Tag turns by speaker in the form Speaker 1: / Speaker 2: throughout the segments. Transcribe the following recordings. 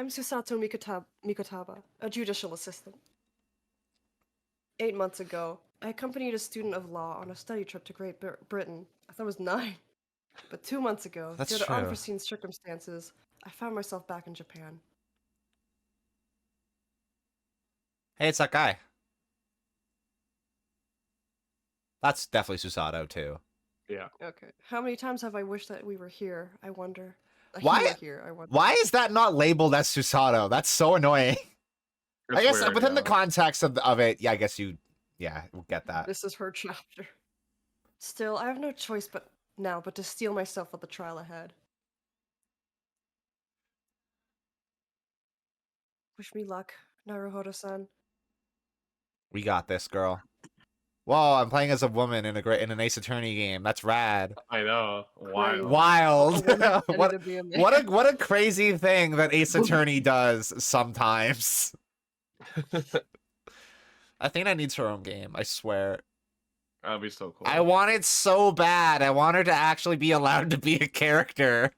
Speaker 1: I'm Susato Mikotaba, a judicial assistant. 8 months ago, I accompanied a student of law on a study trip to Great Britain. I thought it was 9. But 2 months ago,
Speaker 2: That's
Speaker 1: due to
Speaker 2: true.
Speaker 1: unforeseen circumstances, I found myself back in Japan.
Speaker 2: Hey, it's that guy. That's definitely Susato, too.
Speaker 3: Yeah.
Speaker 1: Okay. How many times have I wished that we were here? I wonder.
Speaker 2: Why?
Speaker 1: You were here, I wonder.
Speaker 2: Why is that not labeled as Susato? That's so annoying. I guess
Speaker 3: weird,
Speaker 2: within the context of it, yeah, I guess we'll get that.
Speaker 1: This is her chapter. Still, I have no choice but to steel myself for the trial ahead. Wish me luck, Naruhodo-san.
Speaker 2: We got this, girl. Whoa, I'm playing as a woman in an Ace Attorney game. That's rad.
Speaker 3: I know. Wild.
Speaker 2: Wild.
Speaker 1: What
Speaker 2: a crazy thing that Ace Attorney does sometimes. Athena needs her own game, I swear.
Speaker 3: That'd be so cool.
Speaker 2: I want it so bad. I want her to actually be allowed to be a character.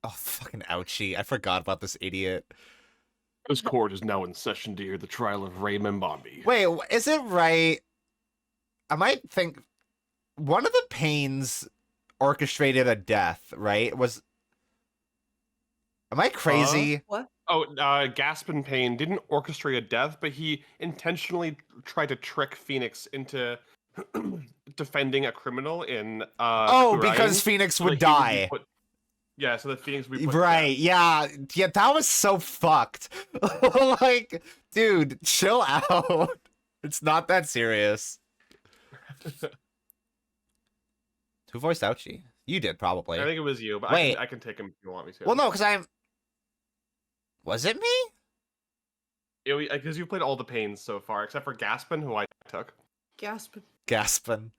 Speaker 2: Oh, fucking ouchie. I forgot about this idiot.
Speaker 3: This court is now in session to hear the trial of Ray Membambi.
Speaker 2: Wait, is it right? I might think one of the Pains orchestrated a death, right? Am I crazy?
Speaker 1: What?
Speaker 3: Oh, Gaspin Payne didn't orchestrate a death, but he intentionally tried to trick Phoenix into defending a criminal in
Speaker 2: because Phoenix would die.
Speaker 3: Yeah, so the Phoenix would be put
Speaker 2: right, yeah, that was so fucked. Like, dude, chill out. It's not that serious. Who voiced Ouchie? You did, probably.
Speaker 3: I think it was you, but
Speaker 2: wait,
Speaker 3: I can take him if you want me to.
Speaker 2: Well, no, because was it me?
Speaker 3: Because you played all the Pains so far, except for Gaspin, who I took.
Speaker 1: Gaspin.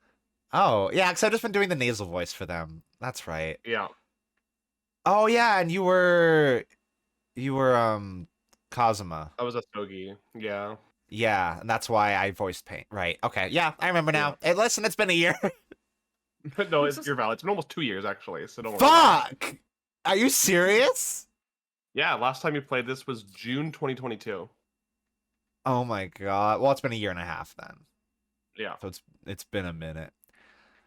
Speaker 2: Oh, yeah, because I've just been doing the nasal voice for them. That's right.
Speaker 3: Yeah.
Speaker 2: Oh yeah, and you were Kazuma.
Speaker 3: I was a Sogi, yeah.
Speaker 2: Yeah, and that's why I voiced Pain. Right. Okay. Yeah, I remember now. Yeah. Hey, listen, it's been a year.
Speaker 3: No, you're valid. It's been almost 2 years actually, so don't worry.
Speaker 2: Fuck! Are you serious?
Speaker 3: Yeah, last time you played this was June 2022.
Speaker 2: Oh my god. Well, it's been a year and a half then.
Speaker 3: Yeah.
Speaker 2: So it's been a minute.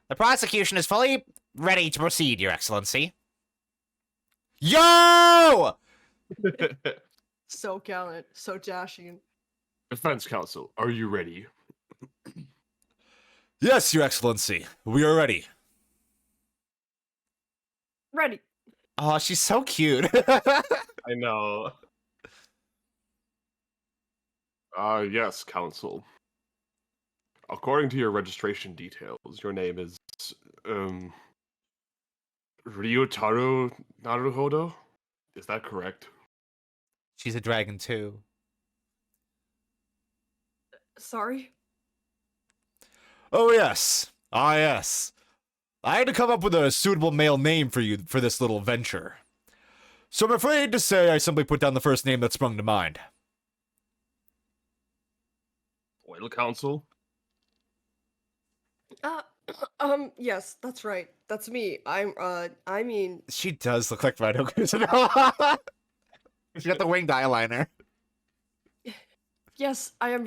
Speaker 2: The prosecution is fully ready to proceed, Your Excellency. Yo!
Speaker 1: So gallant, so dashing.
Speaker 3: Defense counsel, are you ready?
Speaker 2: Yes, Your Excellency. We are ready.
Speaker 1: Ready.
Speaker 2: Oh, she's so cute.
Speaker 3: I know. Yes, counsel. According to your registration details, your name is, Ryotaro Naruhodo? Is that correct?
Speaker 2: She's a dragon too.
Speaker 1: Sorry?
Speaker 2: Oh yes. Ah yes. I had to come up with a suitable male name for you for this little venture. So I'm afraid to say I simply put down the first name that sprung to mind.
Speaker 3: Oil counsel?
Speaker 1: Yes, that's right. That's me. I mean...
Speaker 2: She does look like Rhino Kusanova. She got the winged eyeliner.
Speaker 1: Yes, I am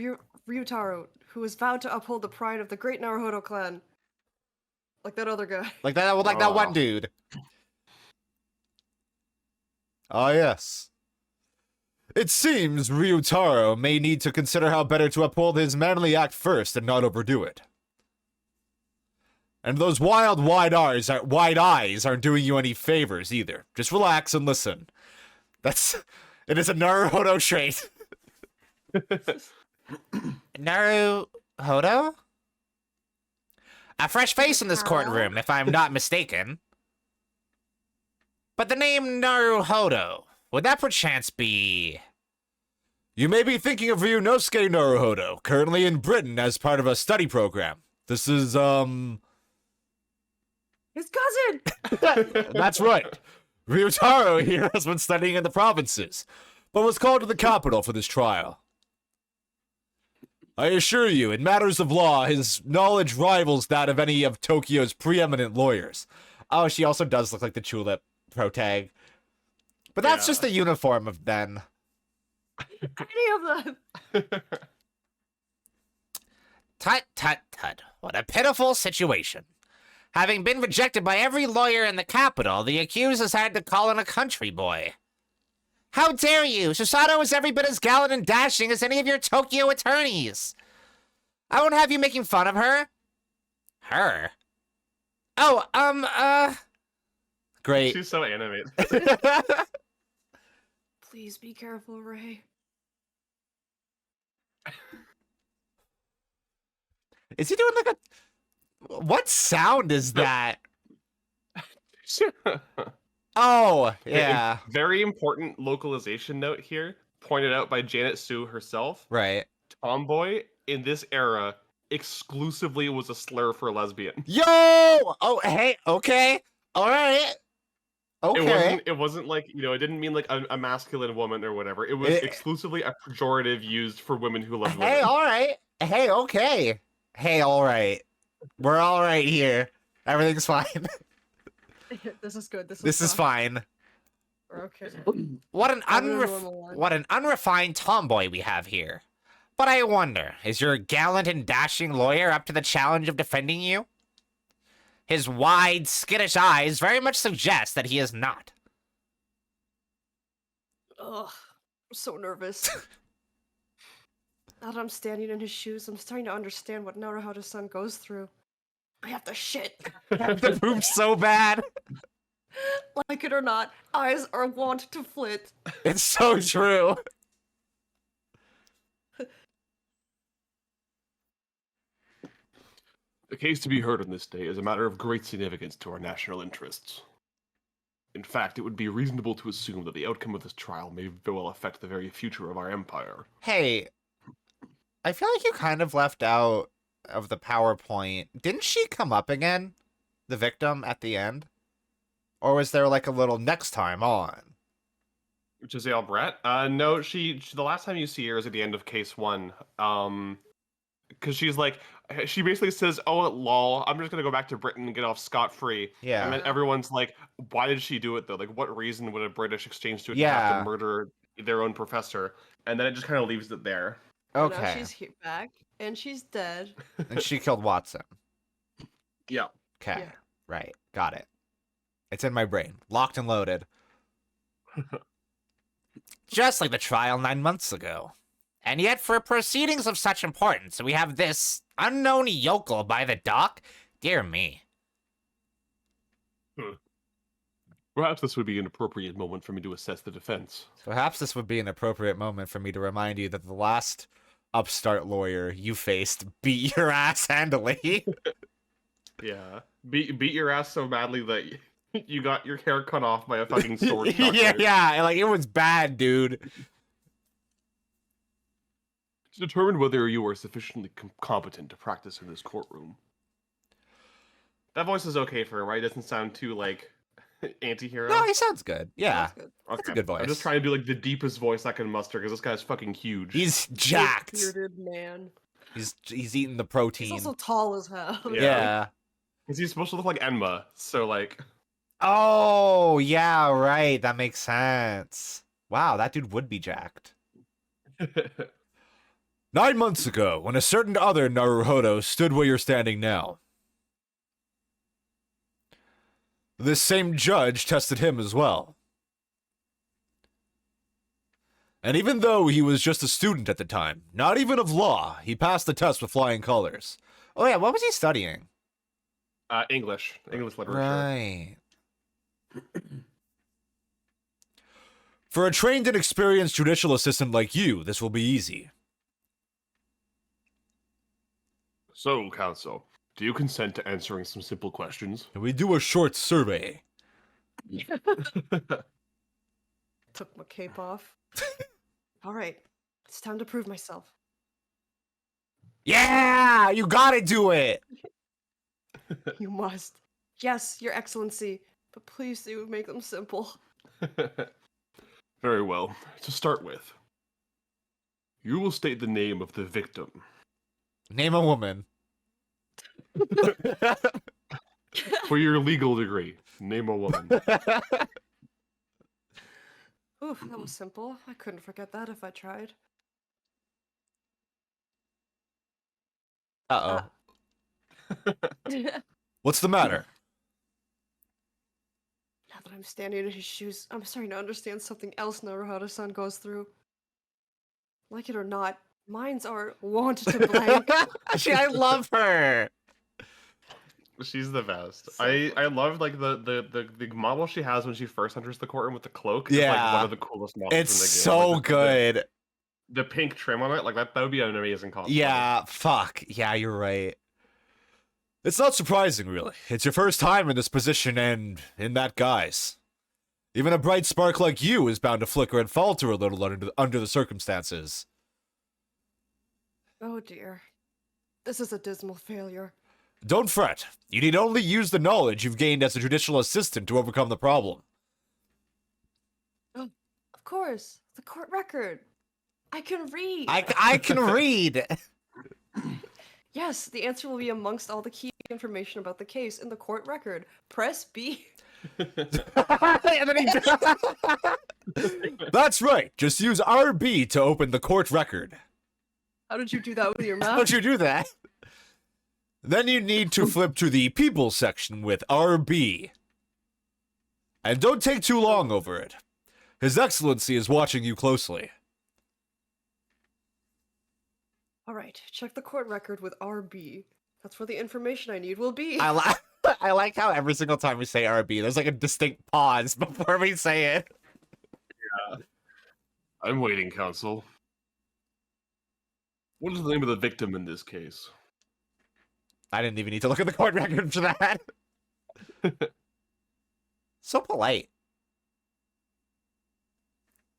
Speaker 1: Ryutaro, who has vowed to uphold the pride of the great Naruhodo clan. Like that other guy.
Speaker 2: Like that one dude. Ah, yes. It seems Ryutaro may need to consider how better to uphold his manly act first and not overdo it. And those wide eyes aren't doing you any favors either. Just relax and listen. It is a Naruhodo trait. Naruhodo? A fresh face in this courtroom, if I'm not mistaken. But the name Naruhodo, would that perchance be... You may be thinking of Ryunosuke Naruhodo, currently in Britain as part of a study program. This is,
Speaker 1: His cousin!
Speaker 2: That's right. Ryutaro here has been studying in the provinces, but was called to the capital for this trial. I assure you, in matters of law, his knowledge rivals that of any of Tokyo's preeminent lawyers. Oh, she also does look like the Tulip protag. But that's just
Speaker 3: Yeah.
Speaker 2: the uniform of then.
Speaker 1: Any of them.
Speaker 4: Tut, tut, tut. What a pitiful situation. Having been rejected by every lawyer in the capital, the accused has had to call in a country boy. How dare you! Susato is every bit as gallant and dashing as any of your Tokyo attorneys. I won't have you making fun of her. Her? Oh,
Speaker 2: Great.
Speaker 3: She's so animated.
Speaker 1: Please be careful, Ray.
Speaker 2: Is he doing like a... What sound is that? Oh, yeah.
Speaker 3: Very important localization note here, pointed out by Janet Sue herself.
Speaker 2: Right.
Speaker 3: Tomboy in this era exclusively was a slur for lesbian.
Speaker 2: Yo! Oh, hey, okay. All right. Okay.
Speaker 3: It wasn't like, it didn't mean like a masculine woman or whatever. It was exclusively a pejorative used for women who love women.
Speaker 2: Hey, all right. Hey, okay. Hey, all right. We're all right here. Everything's fine.
Speaker 1: This is good.
Speaker 2: This is fine.
Speaker 1: We're okay.
Speaker 4: What an
Speaker 1: Having a normal one.
Speaker 4: what an unrefined tomboy we have here. But I wonder, is your gallant and dashing lawyer up to the challenge of defending you? His wide, skittish eyes very much suggest that he is not.
Speaker 1: Ugh, I'm so nervous. Now that I'm standing in his shoes, I'm starting to understand what Naruhodo-san goes through. I have to shit.
Speaker 2: The poop so bad.
Speaker 1: Like it or not, eyes are wont to flit.
Speaker 2: It's so true.
Speaker 3: The case to be heard on this day is a matter of great significance to our national interests. In fact, it would be reasonable to assume that the outcome of this trial may very well affect the very future of our empire.
Speaker 2: Hey, I feel like you kind of left out of the PowerPoint. Didn't she come up again? The victim at the end? Or was there like a little next time on?
Speaker 3: Giselle Brett? No, she the last time you see her is at the end of case 1. Because she basically says, "Oh, lol, I'm just gonna go back to Britain and get off scot-free."
Speaker 2: Yeah.
Speaker 3: And then everyone's like, "Why did she do it though? Like, what reason would a British exchange student have to murder their own professor?" And then it just kind of leaves it there.
Speaker 1: And
Speaker 2: Okay.
Speaker 1: now she's back, and she's dead.
Speaker 2: And she killed Watson.
Speaker 3: Yeah.
Speaker 2: Okay.
Speaker 1: Yeah.
Speaker 2: Right. Got it. It's in my brain. Locked and loaded.
Speaker 4: Just like the trial 9 months ago. And yet, for proceedings of such importance, we have this unknown yokel by the dock? Dear me.
Speaker 3: Perhaps this would be an appropriate moment for me to assess the defense.
Speaker 2: Perhaps this would be an appropriate moment for me to remind you that the last upstart lawyer you faced beat your ass handily.
Speaker 3: Yeah. Beat your ass so badly that you got your hair cut off by a fucking sword.
Speaker 2: yeah, like it was bad, dude.
Speaker 3: To determine whether you are sufficiently competent to practice in this courtroom. That voice is okay for him, right? It doesn't sound too, like, anti-hero.
Speaker 2: No, he sounds good. Yeah.
Speaker 1: That's good.
Speaker 2: That's a good voice.
Speaker 3: I'm just trying to do, like, the deepest voice I can muster, because this guy's fucking huge.
Speaker 2: He's jacked.
Speaker 1: Big bearded man.
Speaker 2: He's eating the
Speaker 1: He's
Speaker 2: protein.
Speaker 1: also tall as hell.
Speaker 2: Yeah.
Speaker 3: Because he's supposed to look like Enma, so, like...
Speaker 2: Oh, yeah, right. That makes sense. Wow, that dude would be jacked. 9 months ago, when a certain other Naruhodo stood where you're standing now. This same judge tested him as well. And even though he was just a student at the time, not even of law, he passed the test with flying colors. Oh yeah, what was he studying?
Speaker 3: English literature.
Speaker 2: Right. For a trained and experienced judicial assistant like you, this will be easy.
Speaker 3: So, counsel, do you consent to answering some simple questions?
Speaker 2: Can we do a short survey?
Speaker 1: Took my cape off. All right, it's time to prove myself.
Speaker 2: Yeah, you gotta do it.
Speaker 1: You must. Yes, Your Excellency, but please do make them simple.
Speaker 3: Very well. To start with, you will state the name of the victim.
Speaker 2: Name a woman.
Speaker 3: For your legal degree, name a woman.
Speaker 1: Oof, that was simple. I couldn't forget that if I tried.
Speaker 2: Uh-oh.
Speaker 1: Now
Speaker 2: What's the matter?
Speaker 1: that I'm standing in his shoes, I'm starting to understand something else Naruto-san goes through. Like it or not, minds are wont to blank.
Speaker 4: I love her.
Speaker 3: She's the best.
Speaker 1: So
Speaker 3: I
Speaker 1: funny.
Speaker 3: love like the model she has when she first enters the courtroom with the cloak. Is like
Speaker 2: Yeah.
Speaker 3: one of the coolest models
Speaker 2: It's
Speaker 3: in the game.
Speaker 2: so
Speaker 3: Like,
Speaker 2: good.
Speaker 3: The pink trim on it, like that would be an amazing cosplay.
Speaker 2: Yeah, fuck. Yeah, you're right. It's not surprising, really. It's your first time in this position and in that guise. Even a bright spark like you is bound to flicker and falter a little under the circumstances.
Speaker 1: Oh dear. This is a dismal failure.
Speaker 2: Don't fret. You need only use the knowledge you've gained as a judicial assistant to overcome the problem.
Speaker 1: Of course, the court record. I can read.
Speaker 4: I can read.
Speaker 1: Yes, the answer will be amongst all the key information about the case in the court record. Press B.
Speaker 4: And then he
Speaker 2: That's right. Just use RB to open the court record.
Speaker 1: How did you do that with your
Speaker 4: How
Speaker 1: mouth?
Speaker 4: would you do that?
Speaker 2: Then you need to flip to the people section with RB. And don't take too long over it. His Excellency is watching you closely.
Speaker 1: All right, check the court record with RB. That's where the information I need will be.
Speaker 4: I like how every single time we say RB, there's like a distinct pause before we say it.
Speaker 3: I'm waiting, counsel. What is the name of the victim in this case?
Speaker 4: I didn't even need to look at the court record for that. So polite.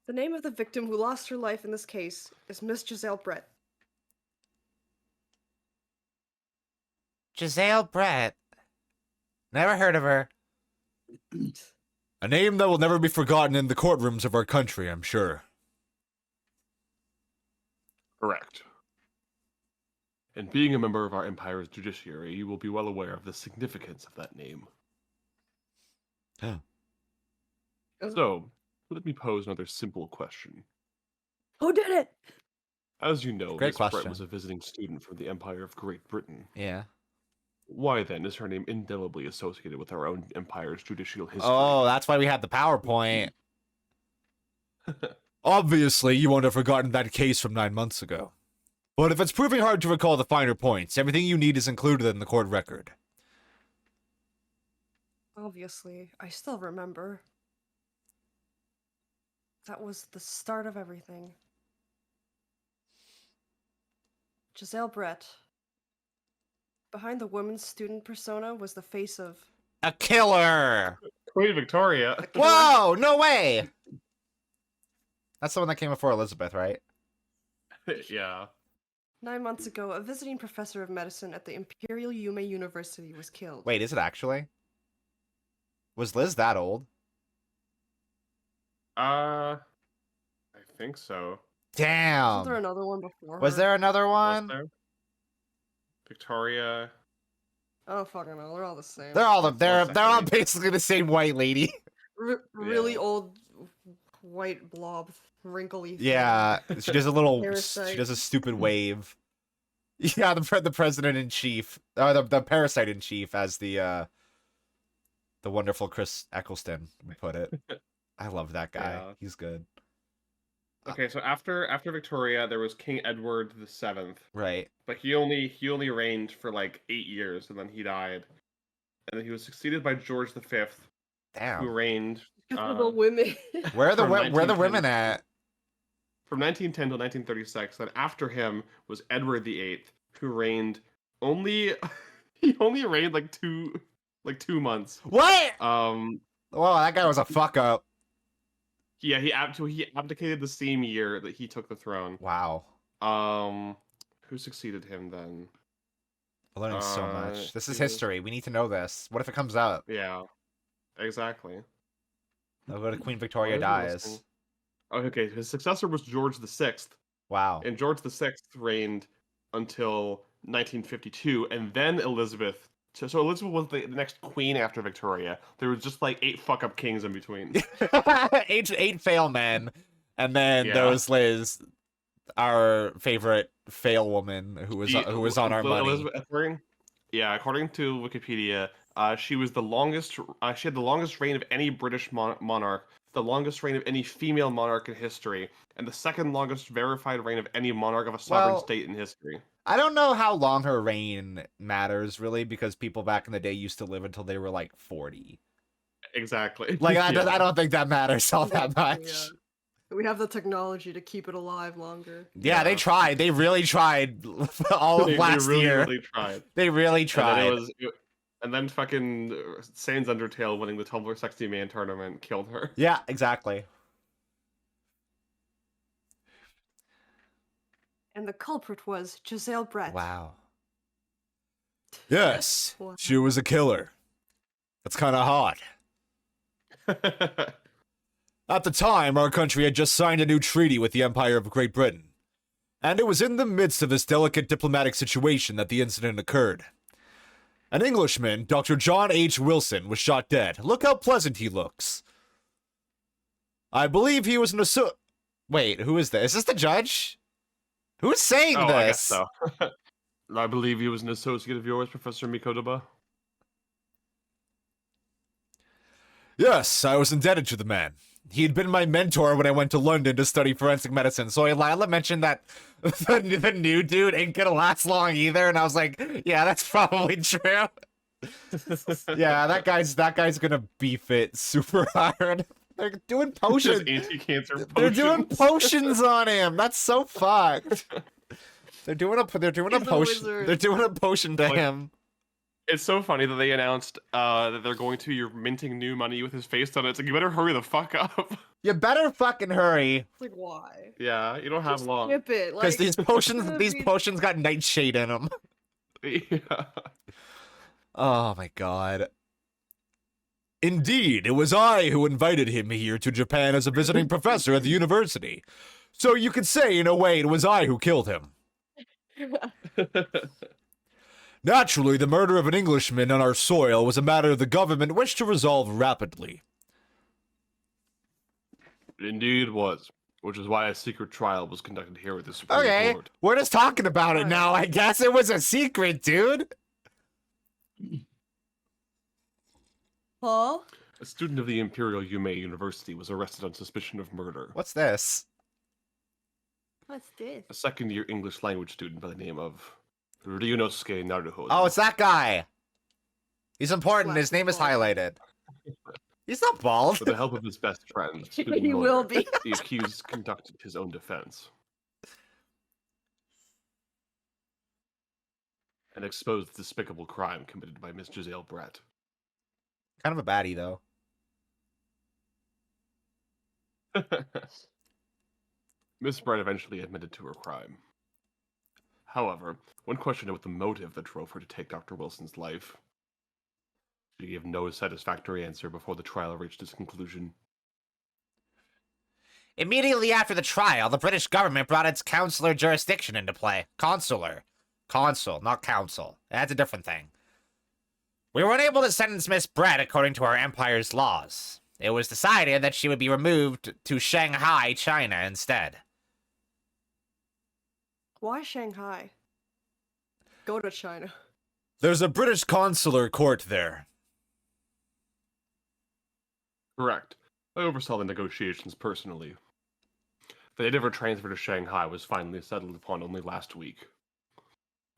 Speaker 1: The name of the victim who lost her life in this case is Miss Giselle Brett.
Speaker 4: Giselle Brett. Never heard of her.
Speaker 2: A name that will never be forgotten in the courtrooms of our country, I'm sure.
Speaker 3: Correct. And being a member of our empire's judiciary, you will be well aware of the significance of that name.
Speaker 2: Yeah.
Speaker 3: So, let me pose another simple question.
Speaker 1: Who did it?
Speaker 3: As you know,
Speaker 2: Great
Speaker 3: Miss Brett
Speaker 2: question.
Speaker 3: was a visiting student from the Empire of Great Britain.
Speaker 4: Yeah.
Speaker 3: Why then is her name indelibly associated with our own empire's judicial history?
Speaker 4: Oh, that's why we had the PowerPoint.
Speaker 2: Obviously, you won't have forgotten that case from 9 months ago. But if it's proving hard to recall the finer points, everything you need is included in the court record.
Speaker 1: Obviously, I still remember. That was the start of everything. Giselle Brett. Behind the woman's student persona was the face of...
Speaker 4: A killer.
Speaker 3: Queen Victoria.
Speaker 4: Whoa, no way. That's the one that came before Elizabeth, right?
Speaker 3: Yeah.
Speaker 1: 9 months ago, a visiting professor of medicine at the Imperial Yume University was killed.
Speaker 4: Wait, is it actually? Was Liz that old?
Speaker 3: I think so.
Speaker 4: Damn.
Speaker 1: Was there another one before
Speaker 4: Was
Speaker 1: her?
Speaker 4: there another
Speaker 3: Was
Speaker 4: one?
Speaker 3: there? Victoria.
Speaker 1: I don't fucking know. They're all the same.
Speaker 4: They're all they're
Speaker 3: One
Speaker 4: all
Speaker 3: second.
Speaker 4: basically the same white lady.
Speaker 1: Really
Speaker 3: Yeah.
Speaker 1: old white blob, wrinkly. thing.
Speaker 2: Yeah, she does a little. She
Speaker 1: Parasite.
Speaker 2: does a stupid wave. Yeah, the president in chief, or the parasite in chief, as the wonderful Chris Eccleston would put it. I love that guy.
Speaker 3: Yeah.
Speaker 2: He's good.
Speaker 3: Okay, so after Victoria, there was King Edward VII,
Speaker 2: Right.
Speaker 3: but he only reigned for like 8 years, and then he died. And then he was succeeded by George V, who
Speaker 4: Damn.
Speaker 3: reigned
Speaker 1: Because of the women.
Speaker 4: Where are the
Speaker 3: from
Speaker 4: where are the
Speaker 3: 1910
Speaker 4: women at?
Speaker 3: from 1910 to 1936. Then after him was Edward VIII, who reigned only he only reigned like 2 months.
Speaker 4: What?
Speaker 3: Um,
Speaker 4: Well, that guy was a fuck up.
Speaker 3: yeah, he abdicated the same year that he took the throne.
Speaker 4: Wow.
Speaker 3: Who succeeded him then?
Speaker 2: I'm learning so much.
Speaker 4: This is
Speaker 3: Jesus.
Speaker 4: history. We need to know this. What if it comes up?
Speaker 3: Yeah, exactly.
Speaker 2: What if Queen
Speaker 3: Why
Speaker 2: Victoria
Speaker 3: is it
Speaker 2: dies?
Speaker 3: listing? Oh, okay, his successor was George VI,
Speaker 4: Wow.
Speaker 3: and George VI reigned until 1952, and then Elizabeth So Elizabeth was the next queen after Victoria. There was just like 8 fuck up kings in between.
Speaker 2: eight fail men, and then there
Speaker 3: Yeah.
Speaker 2: was Liz, our favorite fail woman, who was on our money.
Speaker 3: Elizabeth, according to Wikipedia, she was the longest. She had the longest reign of any British monarch, the longest reign of any female monarch in history, and the second longest verified reign of any monarch of a sovereign
Speaker 2: Well,
Speaker 3: state in history.
Speaker 2: I don't know how long her reign matters, really, because people back in the day used to live until they were like 40.
Speaker 3: Exactly.
Speaker 2: Like, I
Speaker 3: Yeah.
Speaker 2: don't think that matters all that much.
Speaker 1: Yeah. We have the technology to keep it alive longer.
Speaker 2: Yeah, they tried. They really tried all of last
Speaker 3: they really,
Speaker 2: year.
Speaker 3: really tried.
Speaker 2: They really tried.
Speaker 3: And then fucking Sans Undertale winning the Tumblr 60 Man tournament killed her.
Speaker 2: Yeah, exactly.
Speaker 1: And the culprit was Giselle Brett.
Speaker 2: Wow. Yes,
Speaker 1: Wow.
Speaker 2: she was a killer. That's kind of hot. At the time, our country had just signed a new treaty with the Empire of Great Britain. And it was in the midst of this delicate diplomatic situation that the incident occurred. An Englishman, Dr. John H. Wilson, was shot dead. Look how pleasant he looks. I believe he was an Wait, who is this? Is this the judge? Who's saying this?
Speaker 3: I guess so. I believe he was an associate of yours, Professor Mikotoba.
Speaker 2: Yes, I was indebted to the man. He had been my mentor when I went to London to study forensic medicine. So Lila mentioned that the new dude ain't gonna last long either, and I was like, yeah, that's probably true. Yeah, that guy's gonna beef it super hard. They're doing potions.
Speaker 3: Anti-cancer potions.
Speaker 2: They're doing potions on him. That's so fucked. They're doing a potion.
Speaker 1: wizard.
Speaker 2: They're doing a potion to him.
Speaker 3: It's so funny that they announced that they're going to, you're minting new money with his face on it. It's like, you better hurry the fuck up.
Speaker 2: You better fucking hurry.
Speaker 1: It's like, why?
Speaker 3: Yeah, you don't have
Speaker 1: Just
Speaker 3: long.
Speaker 1: skip it.
Speaker 2: Because
Speaker 1: Like,
Speaker 2: these
Speaker 1: it's gonna be-
Speaker 2: potions got nightshade in them.
Speaker 3: Yeah.
Speaker 2: Oh my god. Indeed, it was I who invited him here to Japan as a visiting professor at the university. So you could say, in a way, it was I who killed him. Naturally, the murder of an Englishman on our soil was a matter the government wished to resolve rapidly.
Speaker 3: Indeed it was. Which is why a secret trial was conducted here at the Supreme Court.
Speaker 2: We're just talking about it now. I guess it was a secret, dude.
Speaker 1: Huh?
Speaker 3: A student of the Imperial Yume University was arrested on suspicion of murder.
Speaker 2: What's this?
Speaker 1: What's this?
Speaker 3: A second-year English language student by the name of Ryunosuke Naruhodo.
Speaker 2: Oh, it's that guy. He's important. His name is highlighted. He's not bald.
Speaker 3: With the help of his best friend, student
Speaker 1: He will
Speaker 3: lawyer,
Speaker 1: be.
Speaker 3: the accused conducted his own defense. And exposed the despicable crime committed by Miss Giselle Brett.
Speaker 2: Kind of a baddie, though.
Speaker 3: Miss Brett eventually admitted to her crime. However, when questioned about the motive that drove her to take Dr. Wilson's life, she gave no satisfactory answer before the trial reached its conclusion.
Speaker 4: Immediately after the trial, the British government brought its consular jurisdiction into play. Consular. Consul, not council. That's a different thing. We were unable to sentence Miss Brett according to our empire's laws. It was decided that she would be removed to Shanghai, China, instead.
Speaker 1: Why Shanghai? Go to China.
Speaker 2: There's a British consular court there.
Speaker 3: Correct. I oversaw the negotiations personally. The date of her transfer to Shanghai was finally settled upon only last week.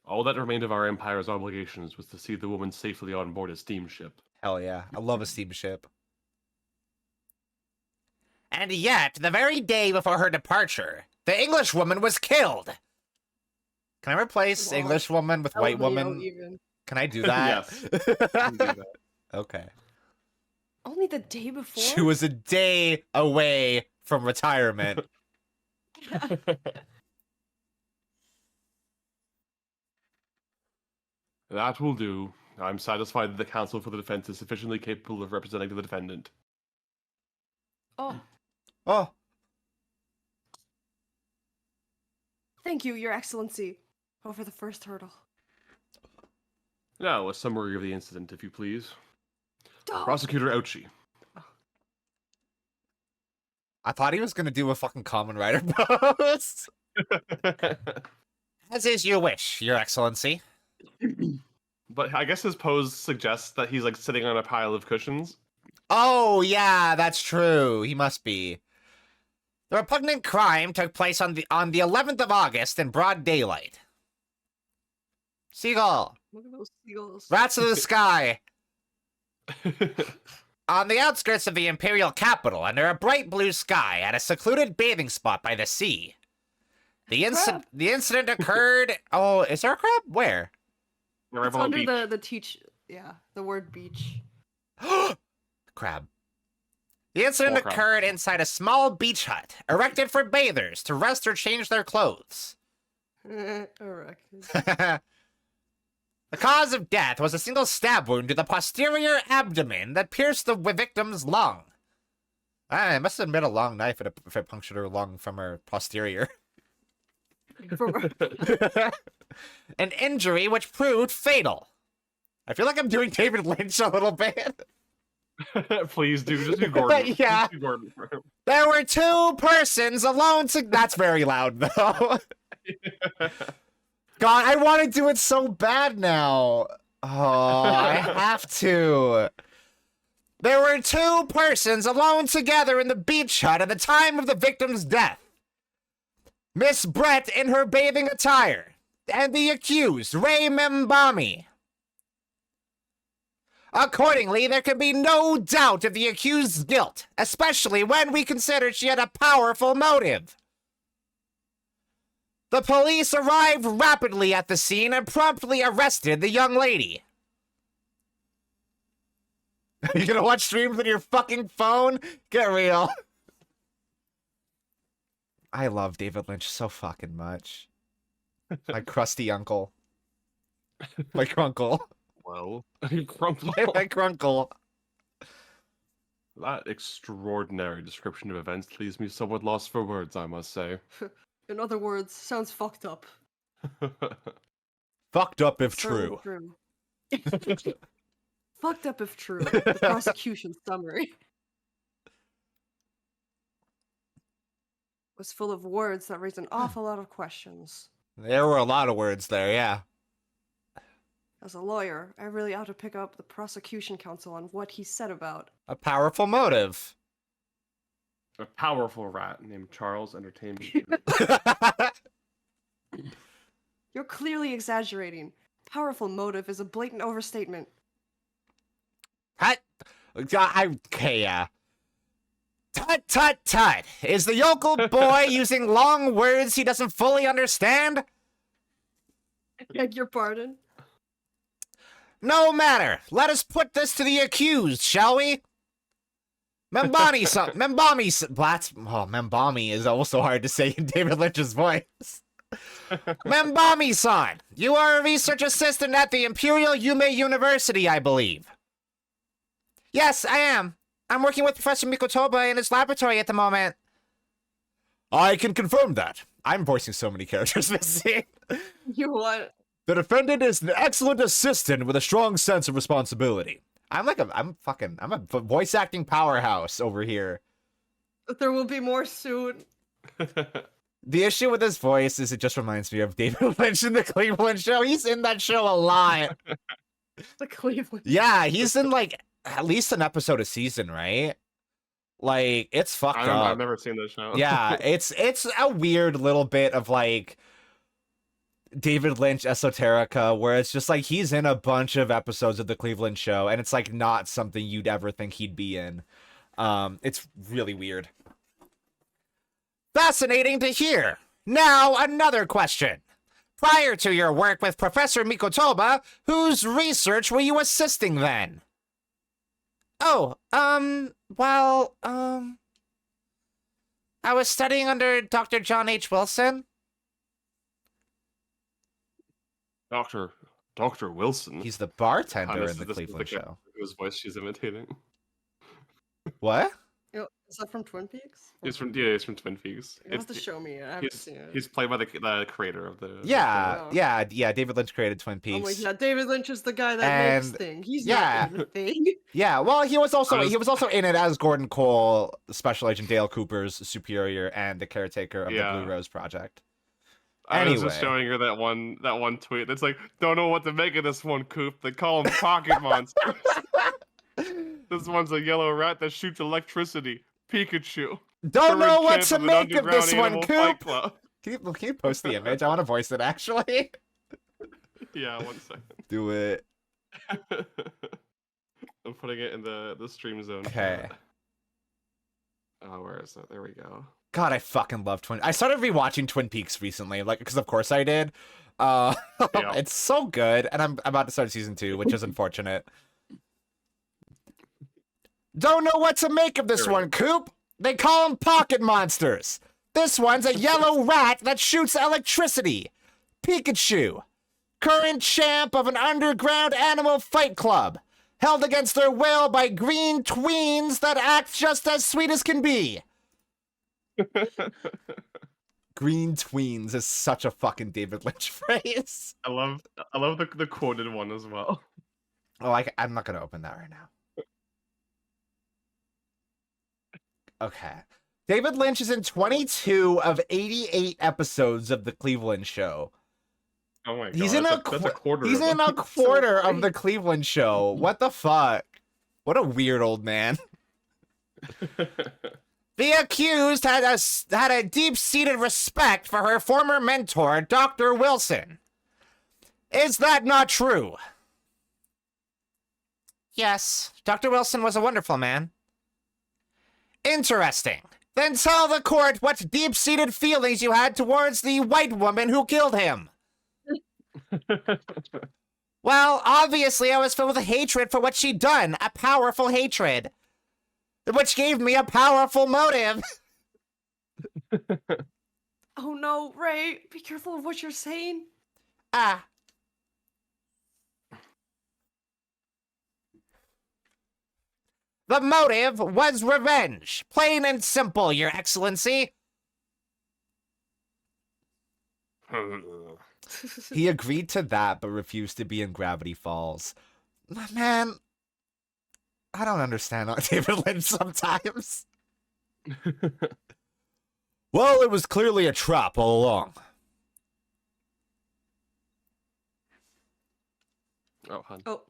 Speaker 3: All that remained of our empire's obligations was to see the woman safely on board a steamship.
Speaker 2: Hell yeah. I love a steamship.
Speaker 4: And yet, the very day before her departure, the Englishwoman was killed.
Speaker 2: Can I replace
Speaker 1: Wow.
Speaker 2: English woman with white
Speaker 1: LVO
Speaker 2: woman?
Speaker 1: Even.
Speaker 2: Can I do that?
Speaker 3: Yes. You can do that.
Speaker 2: Okay.
Speaker 1: Only the day before?
Speaker 2: She was a day away from retirement.
Speaker 3: That will do. I'm satisfied that the counsel for the defense is sufficiently capable of representing the defendant.
Speaker 1: Oh,
Speaker 2: Oh,
Speaker 1: thank you, Your Excellency. Over the first hurdle.
Speaker 3: Now, a summary of the incident, if you please.
Speaker 1: Don't.
Speaker 3: Prosecutor Ouchie.
Speaker 2: I thought he was gonna do a fucking Common Rider pose.
Speaker 4: As is your wish, Your Excellency.
Speaker 3: But I guess his pose suggests that he's like sitting on a pile of cushions.
Speaker 4: Oh, yeah, that's true. He must be. The repugnant crime took place on the 11th of August in broad daylight. Seagull.
Speaker 1: Look at those seagulls.
Speaker 4: Rats of the sky. On the outskirts of the imperial capital, under a bright blue sky, at a secluded bathing spot by the sea. The incident occurred... Oh, is there a crab? Where?
Speaker 1: It's under the word beach.
Speaker 4: Crab. The incident occurred inside a small beach hut, erected for bathers to rest or change their clothes.
Speaker 1: Erected.
Speaker 4: The cause of death was a single stab wound to the posterior abdomen that pierced the victim's lung. It must have been a long knife if it punctured her lung from her posterior. An injury which proved fatal. I feel like I'm doing David Lynch a little bit.
Speaker 3: Please do. Just do Gordon.
Speaker 4: Yeah.
Speaker 3: Just do Gordon for him.
Speaker 4: There were two persons alone to... That's very loud, though. God, I want to do it so bad now. Oh, I have to. There were two persons alone together in the beach hut at the time of the victim's death. Miss Brett in her bathing attire, and the accused, Ray Membami. Accordingly, there can be no doubt of the accused's guilt, especially when we consider she had a powerful motive. The police arrived rapidly at the scene and promptly arrested the young lady. You gonna watch streams on your fucking phone? Get real. I love David Lynch so fucking much. My crusty uncle. My crunkle.
Speaker 3: Well, Crumple.
Speaker 4: My crunkle.
Speaker 3: That extraordinary description of events leaves me somewhat lost for words, I must say.
Speaker 1: In other words, sounds fucked up.
Speaker 2: Fucked up if
Speaker 1: So
Speaker 2: true.
Speaker 1: Fucked up if true. The prosecution summary was full of words that raised an awful lot of questions.
Speaker 2: There were a lot of words there, yeah.
Speaker 1: As a lawyer, I really ought to pick up the prosecution counsel on what he said about.
Speaker 2: A powerful motive.
Speaker 3: A powerful rat named Charles Entertainment.
Speaker 1: You're clearly exaggerating. Powerful motive is a blatant overstatement.
Speaker 4: Okay, yeah. Tut, tut, tut. Is the yokel boy using long words he doesn't fully understand?
Speaker 1: I beg your pardon?
Speaker 4: No matter. Let us put this to the accused, shall we? Membami-san. Membami is also hard to say in David Lynch's voice. Membami-san, you are a research assistant at the Imperial Yume University, I believe. Yes, I am. I'm working with Professor Mikotoba in his laboratory at the moment.
Speaker 2: I can confirm that. I'm voicing so many characters this scene.
Speaker 1: You what?
Speaker 2: The defendant is an excellent assistant with a strong sense of responsibility.
Speaker 4: I'm a voice acting powerhouse over here.
Speaker 1: There will be more soon.
Speaker 2: The issue with his voice is it just reminds me of David Lynch in the Cleveland Show. He's in that show a lot.
Speaker 1: The Cleveland.
Speaker 2: Yeah, he's in like at least an episode a season, right? Like, it's fucked up.
Speaker 3: I've never seen this show.
Speaker 2: Yeah, it's a weird little bit of like David Lynch esoterica where it's just like he's in a bunch of episodes of the Cleveland Show and it's like not something you'd ever think he'd be in. It's really weird.
Speaker 4: Fascinating to hear. Now, another question. Prior to your work with Professor Mikotoba, whose research were you assisting then? Oh, I was studying under Dr. John H. Wilson.
Speaker 3: Dr. Wilson.
Speaker 2: He's the bartender
Speaker 3: Honestly,
Speaker 2: in the
Speaker 3: this is
Speaker 2: Cleveland Show.
Speaker 3: Whose voice she's imitating.
Speaker 2: What?
Speaker 1: You know, Is that from Twin Peaks?
Speaker 3: He's from Twin Peaks.
Speaker 1: You have to show me it. I haven't seen it.
Speaker 3: He's played by the creator of the
Speaker 2: Yeah,
Speaker 1: show.
Speaker 2: yeah. David Lynch created Twin
Speaker 1: I'm like,
Speaker 2: Peaks.
Speaker 1: yeah, David Lynch is the guy that makes
Speaker 2: And-
Speaker 1: things. He's
Speaker 2: yeah.
Speaker 1: not in the thing.
Speaker 2: Yeah, well, he was also
Speaker 3: I was-
Speaker 2: in it as Gordon Cole, Special Agent Dale Cooper's superior and the caretaker of the Blue Rose Project.
Speaker 3: I was just
Speaker 2: Anyway.
Speaker 3: showing her that one tweet that's like, don't know what to make of this one, Coop. They call them pocket monsters. This one's a yellow rat that shoots electricity. Pikachu.
Speaker 2: Don't know
Speaker 3: Current
Speaker 2: what
Speaker 3: champ
Speaker 2: to
Speaker 3: of an
Speaker 2: make of this
Speaker 3: underground
Speaker 2: one,
Speaker 3: animal fight
Speaker 2: Coop.
Speaker 3: club.
Speaker 2: Can you post the image? I want to voice it, actually.
Speaker 3: Yeah, 1 second.
Speaker 2: Do it.
Speaker 3: I'm putting it in the stream zone.
Speaker 2: Okay.
Speaker 3: Oh, where is it? There we go.
Speaker 2: God, I fucking love I started rewatching Twin Peaks recently, like, because of course I did.
Speaker 3: Yeah.
Speaker 2: It's so good, and I'm about to start season 2, which is unfortunate. Don't know what to make of this
Speaker 3: There we
Speaker 2: one, Coop. They call them pocket monsters. This one's a yellow rat that shoots electricity. Pikachu. Current champ of an underground animal fight club. Held against their will by green tweens that act just as sweet as can be. Green tweens is such a fucking David Lynch phrase.
Speaker 3: I love the quoted one as well.
Speaker 2: Oh, I'm not going to open that right now. Okay. David Lynch is in 22 of 88 episodes of The Cleveland Show.
Speaker 3: Oh my god.
Speaker 2: He's
Speaker 3: that's a quarter.
Speaker 2: He's
Speaker 3: of
Speaker 2: in
Speaker 3: them.
Speaker 2: a quarter of
Speaker 1: funny.
Speaker 2: The Cleveland Show. What the fuck? What a weird old man. The accused had a deep-seated respect for her former mentor, Dr. Wilson. Is that not true? Yes, Dr. Wilson was a wonderful man. Interesting. Then tell the court what deep-seated feelings you had towards the white woman who killed him. Well, obviously I was filled with hatred for what she'd done, a powerful hatred, which gave me a powerful motive.
Speaker 1: Oh no, Ray, be careful of what you're saying.
Speaker 2: Ah. The motive was revenge. Plain and simple, Your Excellency. He agreed to that, but refused to be in Gravity Falls. Man, I don't understand David Lynch sometimes. Well, it was clearly a trap all along.
Speaker 3: Oh, hun.
Speaker 1: Oh,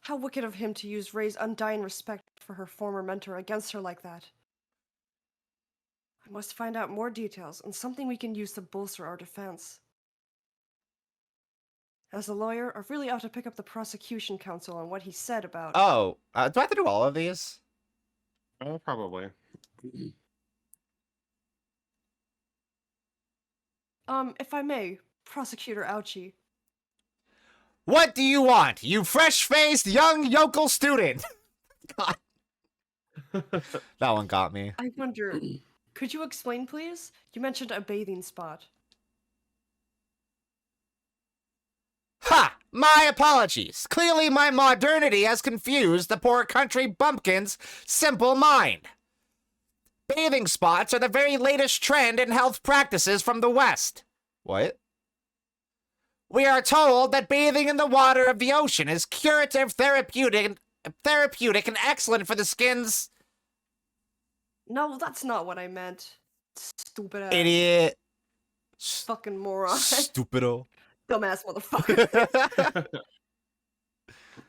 Speaker 1: how wicked of him to use Ray's undying respect for her former mentor against her like that. I must find out more details and something we can use to bolster our defense. As a lawyer, I really ought to pick up the prosecution counsel on what he said about...
Speaker 2: Oh, do I have to do all of these?
Speaker 3: Oh, probably.
Speaker 1: If I may, Prosecutor Ouchie.
Speaker 2: What do you want, you fresh-faced young yokel student? God. That one got me.
Speaker 1: I wonder, could you explain, please? You mentioned a bathing spot.
Speaker 2: Ha! My apologies. Clearly my modernity has confused the poor country bumpkin's simple mind. Bathing spots are the very latest trend in health practices from the West. What? We are told that bathing in the water of the ocean is curative, therapeutic, and excellent for the skin's...
Speaker 1: No, that's not what I meant. Stupid ass.
Speaker 2: Idiot.
Speaker 1: Fucking moron.
Speaker 2: Stupido.
Speaker 1: Dumbass motherfucker.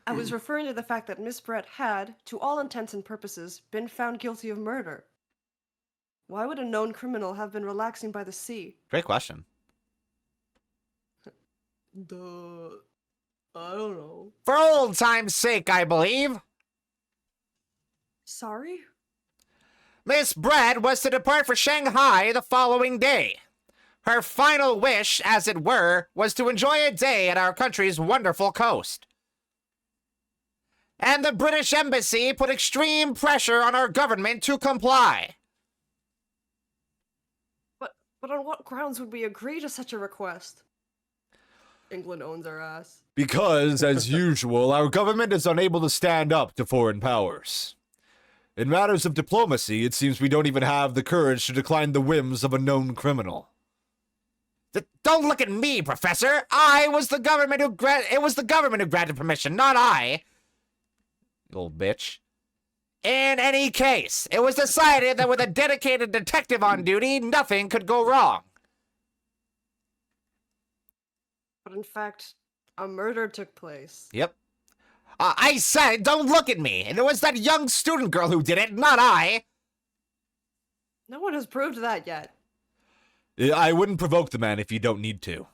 Speaker 1: I was referring to the fact that Miss Brett had, to all intents and purposes, been found guilty of murder. Why would a known criminal have been relaxing by the sea?
Speaker 2: Great question.
Speaker 1: Duh. I don't know.
Speaker 2: For old time's sake, I believe.
Speaker 1: Sorry?
Speaker 2: Miss Brett was to depart for Shanghai the following day. Her final wish, as it were, was to enjoy a day at our country's wonderful coast. And the British Embassy put extreme pressure on our government to comply.
Speaker 1: But on what grounds would we agree to such a request? England owns our ass.
Speaker 2: Because, as usual, our government is unable to stand up to foreign powers. In matters of diplomacy, it seems we don't even have the courage to decline the whims of a known criminal.
Speaker 4: Don't look at me, Professor. It was the government who granted permission, not I. You old bitch. In any case, it was decided that with a dedicated detective on duty, nothing could go wrong.
Speaker 1: But in fact, a murder took place.
Speaker 4: Yep. I said, don't look at me. And it was that young student girl who did it, not I.
Speaker 1: No one has proved that yet.
Speaker 2: I wouldn't provoke the man if you don't need to.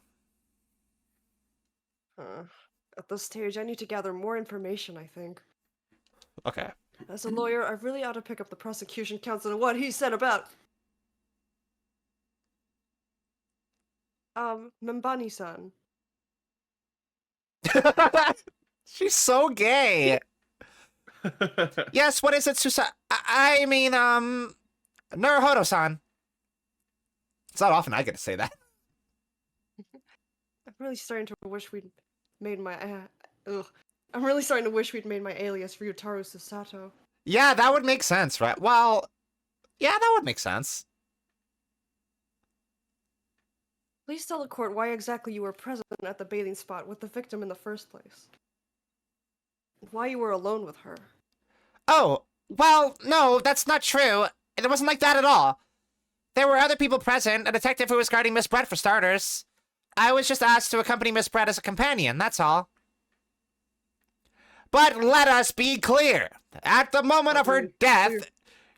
Speaker 1: At this stage, I need to gather more information, I think.
Speaker 2: Okay.
Speaker 1: As a lawyer, I really ought to pick up the prosecution counsel and what he said about... Mbani-san.
Speaker 4: She's so gay. Yes, what is it, I mean, Naruhodo-san. It's not often I get to say that.
Speaker 1: I'm really starting to wish we'd made my... I'm really starting to wish we'd made my alias Ryutaru Susato.
Speaker 4: Yeah, that would make sense, right? Well, yeah, that would make sense.
Speaker 1: Please tell the court why exactly you were present at the bathing spot with the victim in the first place. Why you were alone with her.
Speaker 4: Oh, well, no, that's not true. It wasn't like that at all. There were other people present, a detective who was guarding Miss Brett for starters. I was just asked to accompany Miss Brett as a companion, that's all. But let us be clear. At the moment of her death,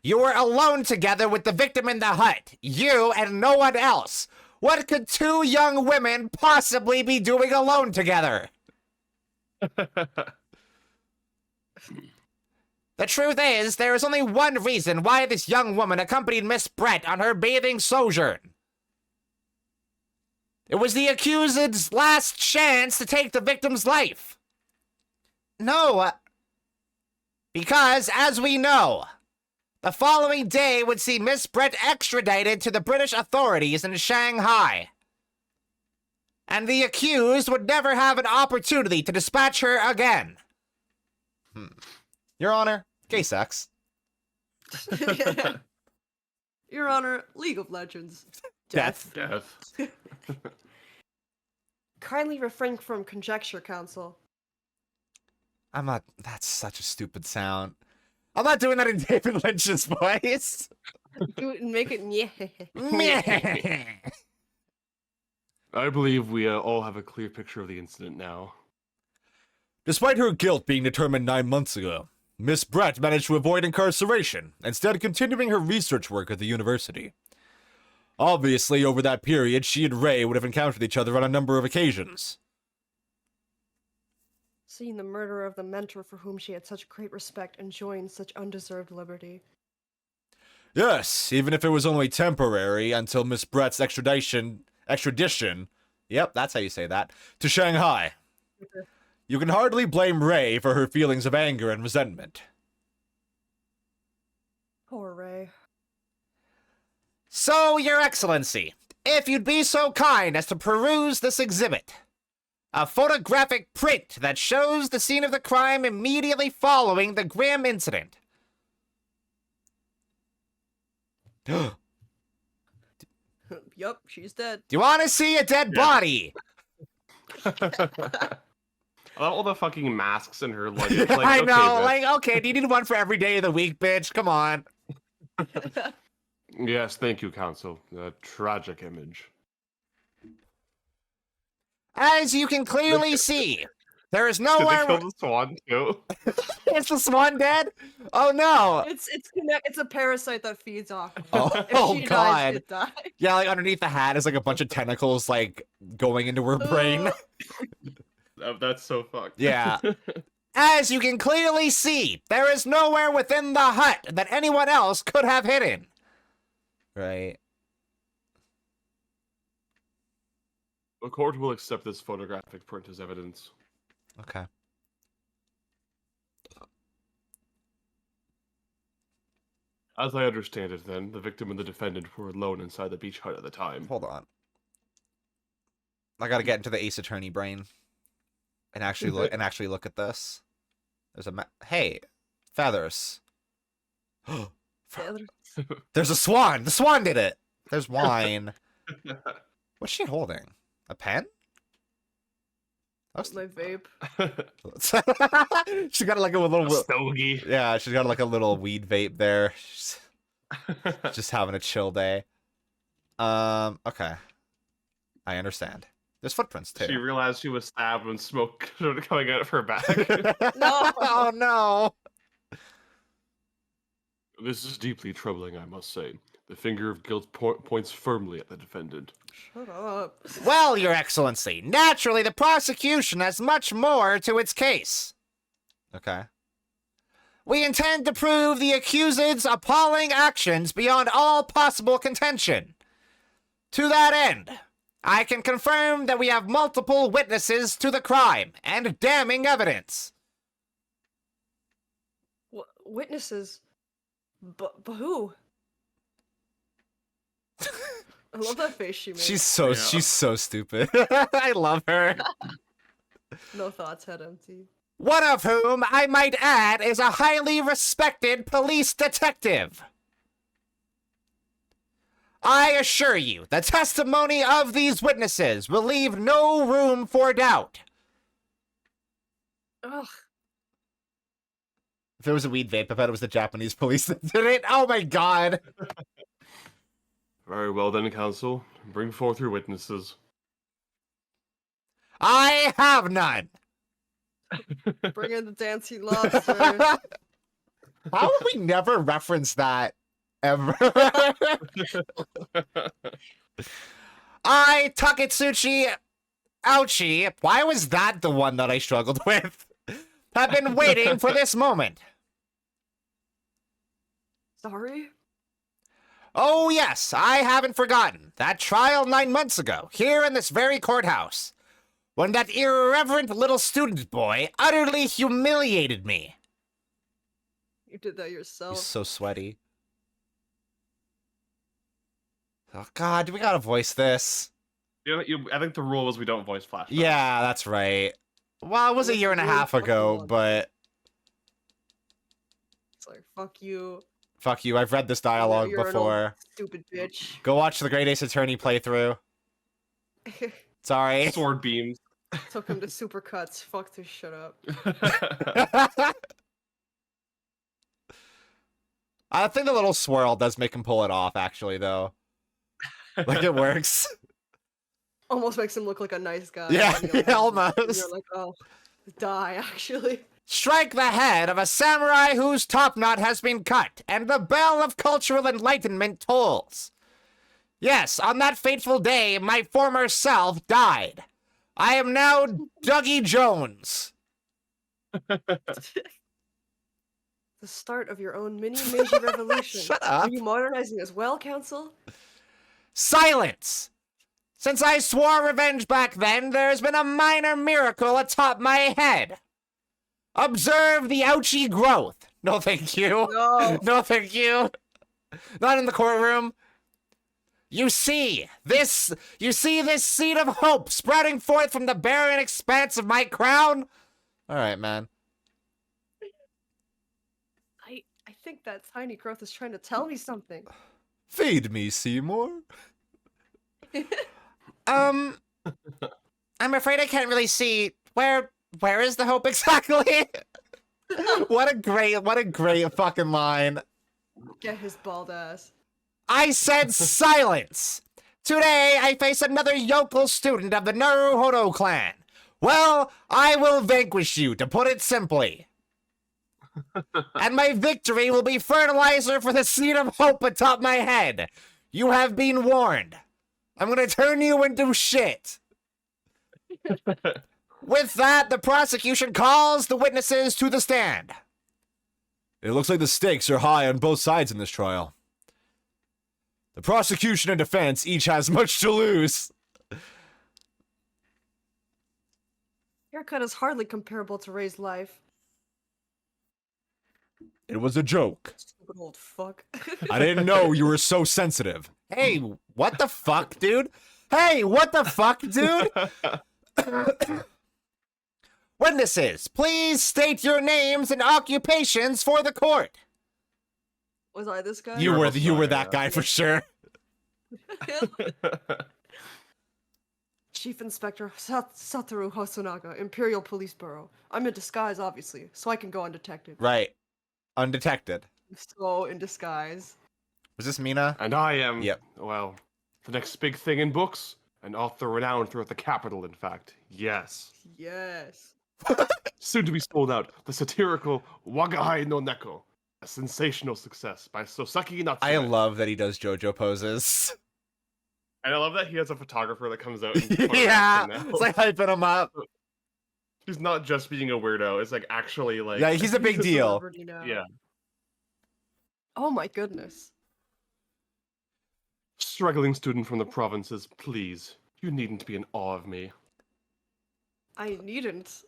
Speaker 4: you were alone together with the victim in the hut. You and no one else. What could two young women possibly be doing alone together? The truth is, there is only one reason why this young woman accompanied Miss Brett on her bathing sojourn. It was the accused's last chance to take the victim's life. No, because, as we know, the following day would see Miss Brett extradited to the British authorities in Shanghai. And the accused would never have an opportunity to dispatch her again. Your Honor, gay sex.
Speaker 1: Your Honor, League of Legends.
Speaker 4: Death.
Speaker 1: Kindly refrain from conjecture, counsel.
Speaker 4: I'm not... That's such a stupid sound. I'm not doing that in David Lynch's voice.
Speaker 1: Do it and make it
Speaker 4: Meh.
Speaker 3: I believe we all have a clear picture of the incident now.
Speaker 2: Despite her guilt being determined 9 months ago, Miss Brett managed to avoid incarceration, instead continuing her research work at the university. Obviously, over that period, she and Ray would have encountered each other on a number of occasions.
Speaker 1: Seeing the murder of the mentor for whom she had such great respect enjoying such undeserved liberty.
Speaker 2: Yes, even if it was only temporary until Miss Brett's extradition, yep, that's how you say that, to Shanghai. You can hardly blame Ray for her feelings of anger and resentment.
Speaker 1: Poor Ray.
Speaker 4: So, Your Excellency, if you'd be so kind as to peruse this exhibit. A photographic print that shows the scene of the crime immediately following the grim incident.
Speaker 1: Yup, she's dead.
Speaker 4: Do you want to see a dead body?
Speaker 3: All the fucking masks in her luggage. Like,
Speaker 4: I
Speaker 3: okay,
Speaker 4: know,
Speaker 3: bitch.
Speaker 4: like, okay, do you need one for every day of the week, bitch? Come on.
Speaker 3: Yes, thank you, counsel. A tragic image.
Speaker 4: As you can clearly see, there is
Speaker 3: Did
Speaker 4: nowhere...
Speaker 3: they kill the swan too?
Speaker 4: Is the swan dead? Oh, no.
Speaker 1: It's a parasite that feeds off.
Speaker 4: Oh,
Speaker 1: If she
Speaker 4: God.
Speaker 1: dies, it dies.
Speaker 4: Yeah, like, underneath the hat is, like, a bunch of tentacles, like, going into her brain.
Speaker 3: Oh, that's so fucked.
Speaker 4: Yeah. As you can clearly see, there is nowhere within the hut that anyone else could have hidden. Right.
Speaker 3: The court will accept this photographic print as evidence.
Speaker 4: Okay.
Speaker 3: As I understand it, then, the victim and the defendant were alone inside the beach hut at the time.
Speaker 4: Hold on. I gotta get into the Ace Attorney brain and actually look at this. There's a hey, feathers.
Speaker 1: The other-
Speaker 2: There's a swan. The swan did it. There's wine. What's she holding? A pen?
Speaker 1: my vape.
Speaker 2: She got like a little.
Speaker 3: Stogie.
Speaker 2: Yeah, she's got like a little weed vape there. She's just having a chill day. Okay. I understand. There's footprints too.
Speaker 3: She realized she was stabbed when smoke started coming out of her back.
Speaker 1: No.
Speaker 2: Oh no.
Speaker 3: This is deeply troubling, I must say. The finger of guilt points firmly at the defendant.
Speaker 1: Shut up.
Speaker 4: Well, Your Excellency, naturally the prosecution has much more to its case.
Speaker 2: Okay.
Speaker 4: We intend to prove the accused's appalling actions beyond all possible contention. To that end, I can confirm that we have multiple witnesses to the crime and damning evidence.
Speaker 1: Witnesses? But who? I love that face she made.
Speaker 2: She's so stupid. I love her.
Speaker 1: No thoughts, head empty.
Speaker 4: One of whom, I might add, is a highly respected police detective. I assure you, the testimony of these witnesses will leave no room for doubt.
Speaker 1: Ugh.
Speaker 2: If it was a weed vape, I bet it was the Japanese police that did it. Oh my god.
Speaker 3: Very well then, counsel. Bring forth your witnesses.
Speaker 4: I have none.
Speaker 1: Bring in the dancing lobster.
Speaker 2: How have we never referenced that ever?
Speaker 4: I, Taketsuchi Ouchie, why was that the one that I struggled with? Have been waiting for this moment.
Speaker 1: Sorry?
Speaker 4: Oh yes, I haven't forgotten that trial 9 months ago, here in this very courthouse, when that irreverent little student boy utterly humiliated me.
Speaker 1: You did that
Speaker 2: He's
Speaker 1: yourself.
Speaker 2: so sweaty. Oh god, do we gotta voice this?
Speaker 3: I think the rule is we don't voice flashbacks.
Speaker 2: Yeah, that's right. Well, it was a year and a half ago, but
Speaker 1: It's like, fuck you.
Speaker 2: fuck you, I've read this dialogue
Speaker 1: You're an old
Speaker 2: before.
Speaker 1: stupid bitch.
Speaker 2: Go watch the Great Ace Attorney playthrough. Sorry.
Speaker 3: Sword beams.
Speaker 1: Took him to supercuts. Fuck this shit up.
Speaker 2: I think the little swirl does make him pull it off, actually, though. Like, it works.
Speaker 1: Almost makes him look like a nice guy.
Speaker 2: Yeah,
Speaker 1: and you're
Speaker 2: yeah,
Speaker 1: like-
Speaker 2: almost.
Speaker 1: and You're like, oh, die, actually.
Speaker 4: Strike the head of a samurai whose top knot has been cut, and the bell of cultural enlightenment tolls. Yes, on that fateful day, my former self died. I am now Dougie Jones.
Speaker 1: The start of your own mini Meiji revolution.
Speaker 2: Shut up.
Speaker 1: Are you modernizing as well, Council?
Speaker 4: Silence! Since I swore revenge back then, there's been a minor miracle atop my head. Observe the ouchie growth. No, thank you.
Speaker 1: No.
Speaker 4: No, thank you. Not in the courtroom. You see this seed of hope sprouting forth from the barren expanse of my crown?
Speaker 2: Alright, man.
Speaker 1: I think that tiny growth is trying to tell me something.
Speaker 2: Feed me, Seymour.
Speaker 4: I'm afraid I can't really see where is the hope exactly?
Speaker 2: What a great fucking line.
Speaker 1: Get his bald ass.
Speaker 4: I said silence. Today I face another yokel student of the Naruhodo clan. Well, I will vanquish you, to put it simply. And my victory will be fertilizer for the seed of hope atop my head. You have been warned. I'm gonna turn you into shit. With that, the prosecution calls the witnesses to the stand.
Speaker 2: It looks like the stakes are high on both sides in this trial. The prosecution and defense each has much to lose.
Speaker 1: Haircut is hardly comparable to Ray's life.
Speaker 2: It was a joke.
Speaker 1: Stupid old fuck.
Speaker 2: I didn't know you were so sensitive.
Speaker 4: Hey, what the fuck, dude? Hey, what the fuck, dude? Witnesses, please state your names and occupations for the court.
Speaker 1: Was I this guy?
Speaker 2: You were
Speaker 3: Hosonaga,
Speaker 2: that
Speaker 3: yeah.
Speaker 2: guy for sure.
Speaker 1: Chief Inspector Satoru Hosonaga, Imperial Police Bureau. I'm in disguise, obviously, so I can go undetected.
Speaker 2: Right. Undetected.
Speaker 1: So in disguise.
Speaker 2: Was this Mina?
Speaker 3: And I am,
Speaker 2: Yep.
Speaker 3: well, the next big thing in books, an author renowned throughout the capital, in fact. Yes.
Speaker 1: Yes.
Speaker 3: Soon to be sold out, the satirical Wagahai no Neko, a sensational success by Sosaki Natsume.
Speaker 2: I love that he does JoJo poses.
Speaker 3: And I love that he has a photographer that comes out and
Speaker 2: Yeah,
Speaker 3: photographs him now.
Speaker 2: it's like hyping him up.
Speaker 3: He's not just being a weirdo, it's like actually like...
Speaker 2: Yeah, he's a big deal.
Speaker 1: Celebrity now.
Speaker 3: Yeah.
Speaker 1: Oh my goodness.
Speaker 3: Struggling student from the provinces, please. You needn't be in awe of me.
Speaker 1: I needn't.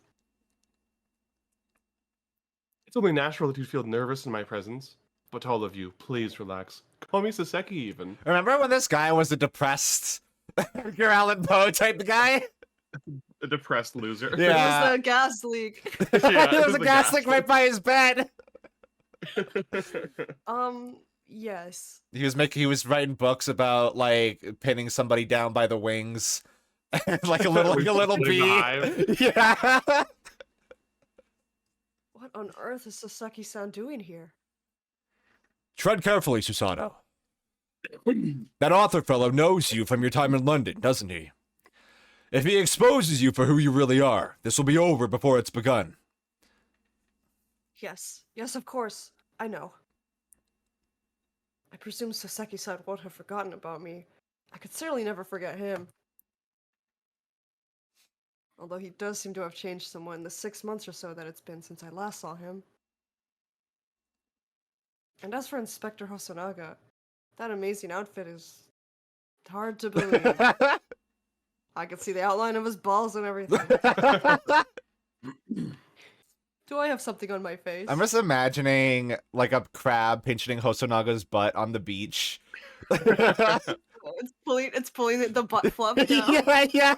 Speaker 3: It's only natural that you'd feel nervous in my presence. But all of you, please relax. Call me Saseki even.
Speaker 2: Remember when this guy was a depressed Edgar Allan Poe type guy?
Speaker 3: A depressed loser.
Speaker 2: Yeah.
Speaker 1: It was a gas leak.
Speaker 3: Yeah,
Speaker 2: There
Speaker 3: it
Speaker 2: was a
Speaker 3: the
Speaker 2: gas leak right by his bed.
Speaker 1: Yes.
Speaker 2: He was writing books about like pinning somebody down by the wings. like a little
Speaker 3: Putting
Speaker 2: bee.
Speaker 3: the hive.
Speaker 2: Yeah.
Speaker 1: What on earth is Sasaki-san doing here?
Speaker 2: Tread carefully, Susato. That author fellow knows you from your time in London, doesn't he? If he exposes you for who you really are, this will be over before it's begun.
Speaker 1: Yes. Yes, of course. I know. I presume Sasaki-san won't have forgotten about me. I could certainly never forget him. Although he does seem to have changed somewhat in the 6 months or so that it's been since I last saw him. And as for Inspector Hosonaga, that amazing outfit is hard to believe. I can see the outline of his balls and everything. Do I have something on my face?
Speaker 2: I'm just imagining like a crab pinching Hosonaga's butt on the beach.
Speaker 1: It's pulling the butt flub down.
Speaker 2: Yeah, yeah.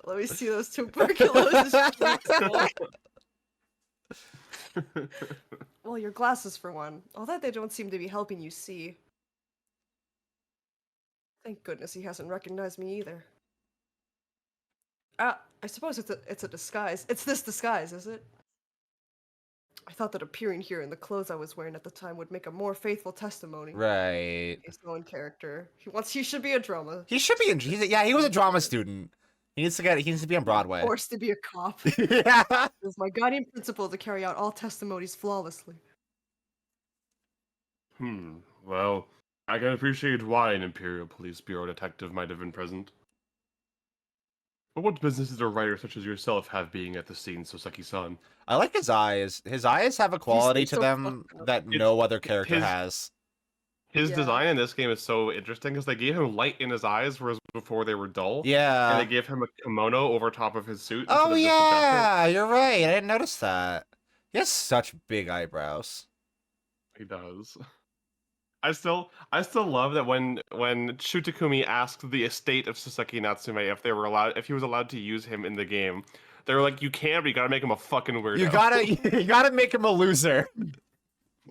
Speaker 1: Let me see those tuberculosis streaks. Well, your glasses for one. Although they don't seem to be helping you see. Thank goodness he hasn't recognized me either. I suppose it's a disguise. It's this disguise, is it? I thought that appearing here in the clothes I was wearing at the time would make a more faithful testimony.
Speaker 2: Right.
Speaker 1: His own character. He should be a drama.
Speaker 2: He should be in. He was a drama student. He needs to be on Broadway.
Speaker 1: Forced to be a cop.
Speaker 2: Yeah.
Speaker 1: It is my guiding principle to carry out all testimonies flawlessly.
Speaker 3: Well, I can appreciate why an Imperial Police Bureau detective might have been present. But what business does a writer such as yourself have being at the scene, Sosaki-san?
Speaker 2: I like his eyes. His eyes have a quality to
Speaker 1: so
Speaker 2: them
Speaker 1: fucked up.
Speaker 2: that no other character
Speaker 3: his-
Speaker 2: has.
Speaker 3: His
Speaker 1: Yeah.
Speaker 3: design in this game is so interesting because they gave him light in his eyes, whereas before they were dull. And
Speaker 2: Yeah.
Speaker 3: they gave him a kimono over top of his suit.
Speaker 2: Oh
Speaker 3: instead of just a jacket.
Speaker 2: yeah, you're right. I didn't notice that. He has such big eyebrows.
Speaker 3: He does. I still love that when Shutakumi asked the estate of Sasaki Natsume if he was allowed to use him in the game, they were like, "You can, but you gotta make him a fucking weirdo."
Speaker 2: You gotta make him a loser.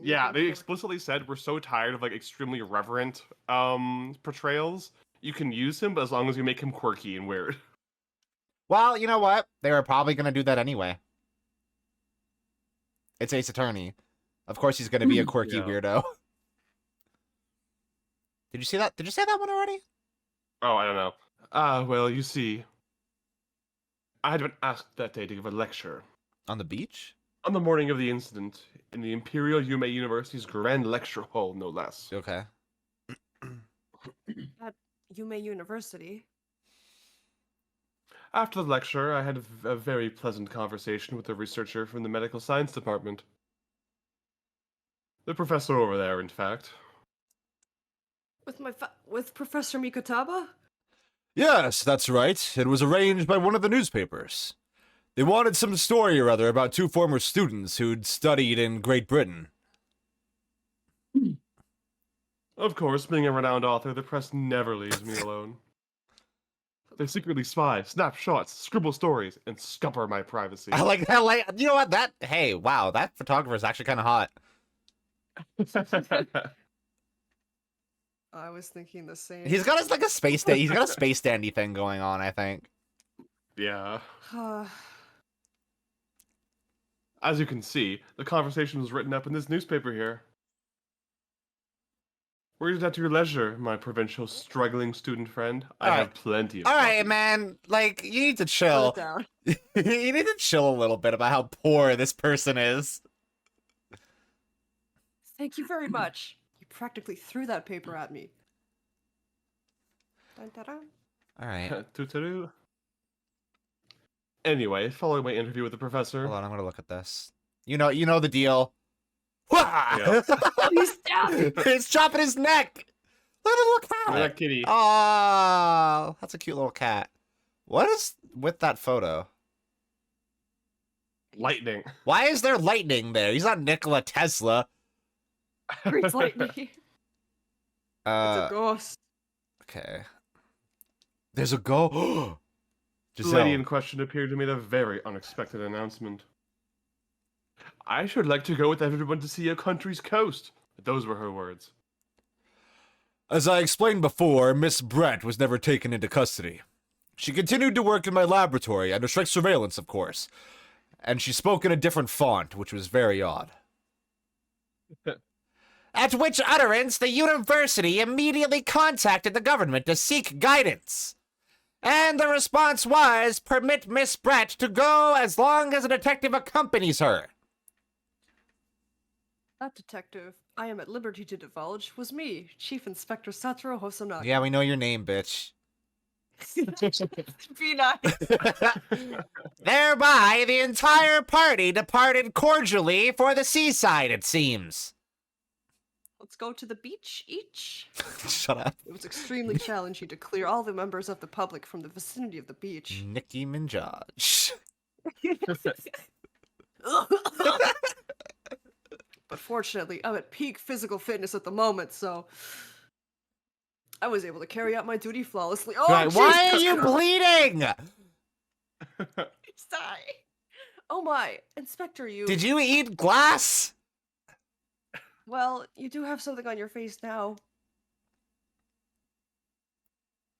Speaker 3: Yeah, they explicitly said we're so tired of like extremely reverent portrayals. You can use him, but as long as you make him quirky and weird.
Speaker 2: Well, you know what? They were probably gonna do that anyway. It's Ace Attorney. Of course he's gonna be a quirky
Speaker 3: Yeah.
Speaker 2: weirdo. Did you see that? Did you say that one already?
Speaker 3: Oh, I don't know. Well, you see, I had been asked that day to give a lecture
Speaker 2: On the beach?
Speaker 3: on the morning of the incident in the Imperial Yume University's Grand Lecture Hall, no less.
Speaker 2: Okay.
Speaker 1: At Yume University.
Speaker 3: After the lecture, I had a very pleasant conversation with a researcher from the medical science department. The professor over there, in fact.
Speaker 1: With Professor Mikotaba?
Speaker 2: Yes, that's right. It was arranged by one of the newspapers. They wanted some story or other about two former students who'd studied in Great Britain.
Speaker 3: Of course, being a renowned author, the press never leaves me alone. They secretly spy, snap shots, scribble stories, and scupper my privacy.
Speaker 2: You know what? Hey, wow, that photographer is actually kind of hot.
Speaker 1: I was thinking the same.
Speaker 2: He's got like a space he's got a space dandy thing going on, I think.
Speaker 3: Yeah.
Speaker 1: Uh,
Speaker 3: As you can see, the conversation was written up in this newspaper here. Read it at your leisure, my provincial struggling student friend. I
Speaker 2: Alright.
Speaker 3: have plenty of
Speaker 2: Alright,
Speaker 3: copies.
Speaker 2: man. Like, you need to
Speaker 1: put
Speaker 2: chill.
Speaker 1: it down.
Speaker 2: You need to chill a little bit about how poor this person is.
Speaker 1: Thank you very much. You practically threw that paper at me. Dun, dun, dun.
Speaker 2: Alright.
Speaker 3: Toot-toot. Anyway, following my interview with the professor,
Speaker 2: Hold on, I'm gonna look at this. You know the deal. Wah!
Speaker 3: Yeah.
Speaker 1: Oh, he's down!
Speaker 2: He's chopping his neck! Look at the little cat!
Speaker 3: that kitty.
Speaker 2: Oh, that's a cute little cat. What is with that photo?
Speaker 3: Lightning.
Speaker 2: Why is there lightning there? He's not Nikola Tesla.
Speaker 1: Breathes lightning. It's a
Speaker 2: Uh,
Speaker 1: ghost.
Speaker 2: okay. There's a go.
Speaker 3: The
Speaker 2: Giselle.
Speaker 3: lady in question appeared to make a very unexpected announcement. I should like to go with everyone to see a country's coast. Those were her words.
Speaker 2: As I explained before, Miss Brett was never taken into custody. She continued to work in my laboratory, under strict surveillance, of course. And she spoke in a different font, which was very odd.
Speaker 4: At which utterance, the university immediately contacted the government to seek guidance. And the response was, permit Miss Brett to go as long as a detective accompanies her.
Speaker 1: That detective I am at liberty to divulge was me, Chief Inspector Satoru Hosonaga.
Speaker 2: Yeah, we know your name, bitch.
Speaker 1: Be nice.
Speaker 4: Thereby, the entire party departed cordially for the seaside, it seems.
Speaker 1: Let's go to the beach each.
Speaker 2: Shut up.
Speaker 1: It was extremely challenging to clear all the members of the public from the vicinity of the beach.
Speaker 2: Nicki Minaj.
Speaker 1: But fortunately, I'm at peak physical fitness at the moment, so I was able to carry out my duty flawlessly. Oh,
Speaker 2: Right, why are
Speaker 1: Jesus
Speaker 2: you
Speaker 1: Christ.
Speaker 2: bleeding?
Speaker 1: Sigh. Oh my, Inspector, you.
Speaker 2: Did you eat glass?
Speaker 1: Well, you do have something on your face now.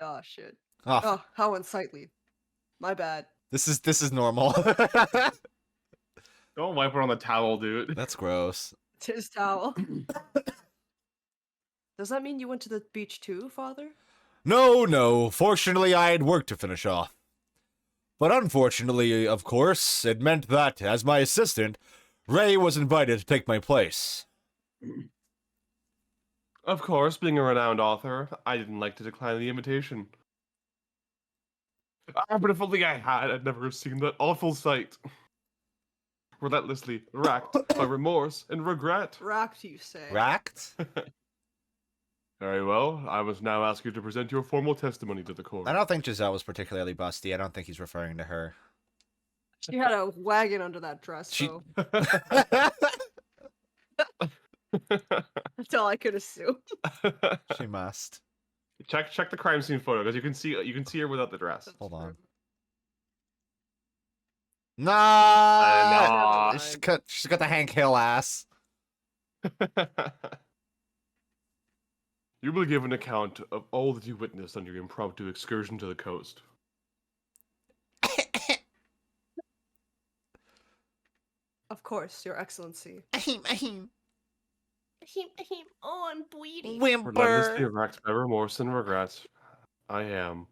Speaker 1: Oh shit.
Speaker 2: Oh,
Speaker 1: Oh, how unsightly. My bad.
Speaker 2: this is normal.
Speaker 3: Don't wipe it on the towel, dude.
Speaker 2: That's gross.
Speaker 1: Tis towel. Does that mean you went to the beach too, Father?
Speaker 2: No. Fortunately, I had work to finish off. But unfortunately, of course, it meant that, as my assistant, Ray was invited to take my place.
Speaker 3: Of course, being a renowned author, I didn't like to decline the invitation. But if only I had, I'd never have seen that awful sight. Relentlessly racked by remorse and regret.
Speaker 1: Racked, you say?
Speaker 2: Racked?
Speaker 3: Very well, I must now ask you to present your formal testimony to the court.
Speaker 2: I don't think Giselle was particularly busty. I don't think he's referring to her.
Speaker 1: She had a wagon under that dress,
Speaker 2: She-
Speaker 1: so that's all I could assume.
Speaker 2: She must.
Speaker 3: check the crime scene photo because you can see her without the dress.
Speaker 2: Hold on. No!
Speaker 3: Nah.
Speaker 2: She's got the Hank Hill ass.
Speaker 3: You will give an account of all that you witnessed on your impromptu excursion to the coast.
Speaker 1: Of course, Your Excellency. Oh, I'm bleeding.
Speaker 3: Relentlessly
Speaker 2: Whimper.
Speaker 3: racked by remorse and regret. I am.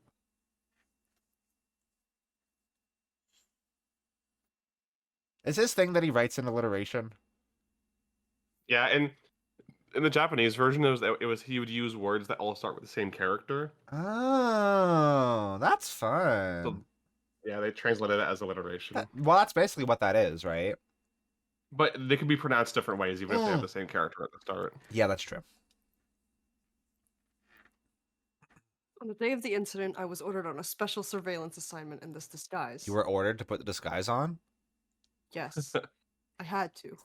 Speaker 2: Is his thing that he writes in alliteration?
Speaker 3: Yeah, and in the Japanese version, it was he would use words that all start with the same character.
Speaker 2: Oh, that's fun.
Speaker 3: Yeah, they translated it as alliteration.
Speaker 2: Well, that's basically what that is, right?
Speaker 3: But they can be pronounced different ways, even if they have the same character at the start.
Speaker 2: Yeah, that's true.
Speaker 1: On the day of the incident, I was ordered on a special surveillance assignment in this disguise.
Speaker 2: You were ordered to put the disguise on?
Speaker 1: Yes. I had to.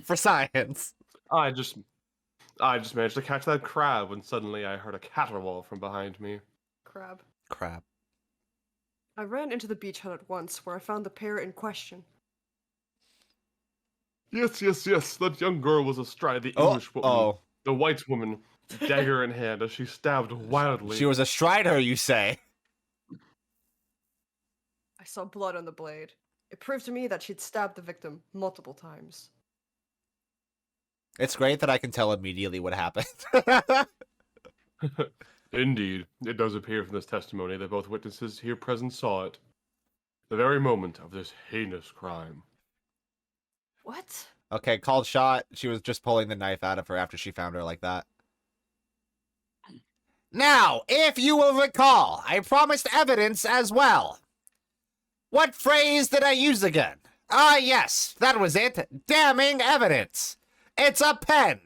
Speaker 2: For science.
Speaker 3: I just managed to catch that crab when suddenly I heard a caterwaul from behind me.
Speaker 1: Crab.
Speaker 2: Crap.
Speaker 1: I ran into the beach hut at once, where I found the pair in question.
Speaker 3: Yes, yes, yes. That young girl was astride the
Speaker 2: Oh,
Speaker 3: English woman, the white woman, dagger in hand, as she stabbed wildly.
Speaker 2: She was astride her, you say?
Speaker 1: I saw blood on the blade. It proved to me that she'd stabbed the victim multiple times.
Speaker 2: It's great that I can tell immediately what happened.
Speaker 3: Indeed, it does appear from this testimony that both witnesses here present saw it. The very moment of this heinous crime.
Speaker 1: What?
Speaker 2: Okay, called shot. She was just pulling the knife out of her after she found her like that.
Speaker 4: Now, if you will recall, I promised evidence as well. What phrase did I use again? Ah, yes, that was it. Damning evidence. It's a pen.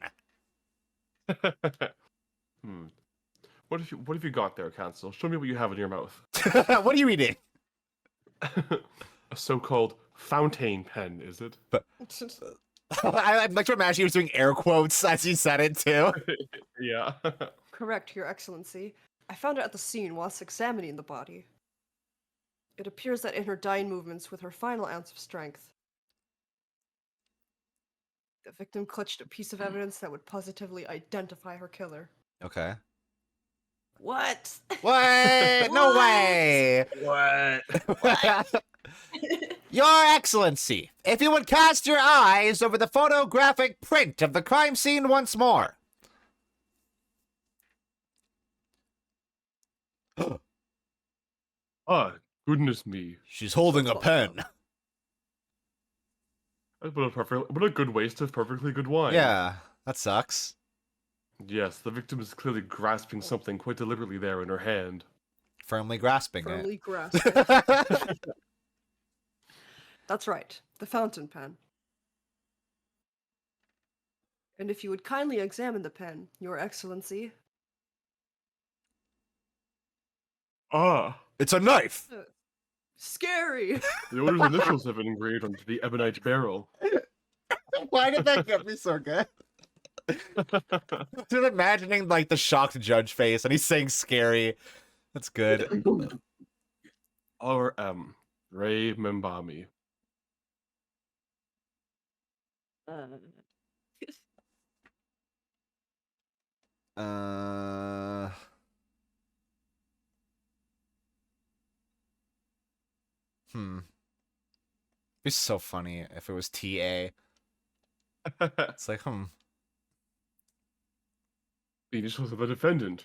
Speaker 3: What have you got there, Counsel? Show me what you have in your mouth.
Speaker 2: What are you eating?
Speaker 3: A so-called fountain pen, is it?
Speaker 2: I'd like to imagine he was doing air quotes as he said it, too.
Speaker 3: Yeah.
Speaker 1: Correct, Your Excellency. I found it at the scene whilst examining the body. It appears that in her dying movements with her final ounce of strength, the victim clutched a piece of evidence that would positively identify her killer.
Speaker 2: Okay.
Speaker 1: What?
Speaker 4: What? No way.
Speaker 3: What?
Speaker 4: Your Excellency, if you would cast your eyes over the photographic print of the crime scene once more.
Speaker 3: Ah, goodness me.
Speaker 2: She's holding a pen.
Speaker 3: What a good waste of perfectly good wine.
Speaker 2: Yeah, that sucks.
Speaker 3: Yes, the victim is clearly grasping something quite deliberately there in her hand.
Speaker 2: Firmly grasping
Speaker 1: Firmly
Speaker 2: it.
Speaker 1: grasped. That's right, the fountain pen. And if you would kindly examine the pen, Your Excellency.
Speaker 3: Ah,
Speaker 2: It's a knife!
Speaker 1: Scary!
Speaker 3: the owner's initials have been engraved onto the ebonite barrel.
Speaker 2: Why did that get me so good? Just imagining like the shocked judge face and he's saying scary. That's good.
Speaker 3: R.M. Ray Membami.
Speaker 2: Uh... It'd be so funny if it was T.A. It's like,
Speaker 3: The initials of the defendant.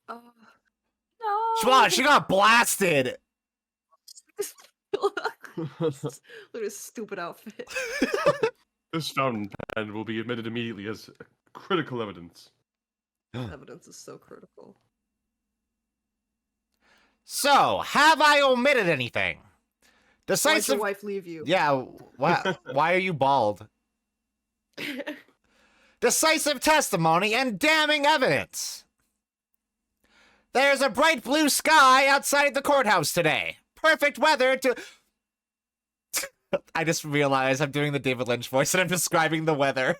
Speaker 1: No!
Speaker 4: Siobhan, she got blasted.
Speaker 1: Look at his stupid outfit.
Speaker 3: This fountain pen will be admitted immediately as critical evidence.
Speaker 1: Evidence is so critical.
Speaker 4: So, have I omitted anything?
Speaker 1: Why'd your
Speaker 4: Decisive.
Speaker 1: wife leave you?
Speaker 2: yeah, why are you bald?
Speaker 4: Decisive testimony and damning evidence. There's a bright blue sky outside the courthouse today. Perfect weather to...
Speaker 2: I just realized I'm doing the David Lynch voice and I'm describing the weather.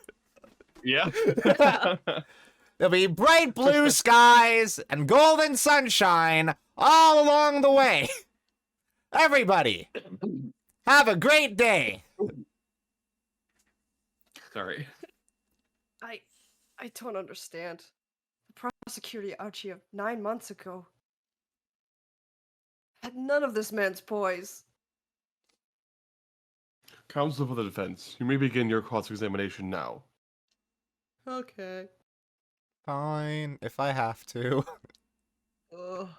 Speaker 3: Yeah.
Speaker 4: There'll be bright blue skies and golden sunshine all along the way. Everybody, have a great day.
Speaker 3: Sorry.
Speaker 1: I don't understand. The prosecutor out here 9 months ago had none of this man's poise.
Speaker 3: Counsel for the defense, you may begin your cross-examination now.
Speaker 1: Okay.
Speaker 2: Fine, if I have to.
Speaker 1: Ugh.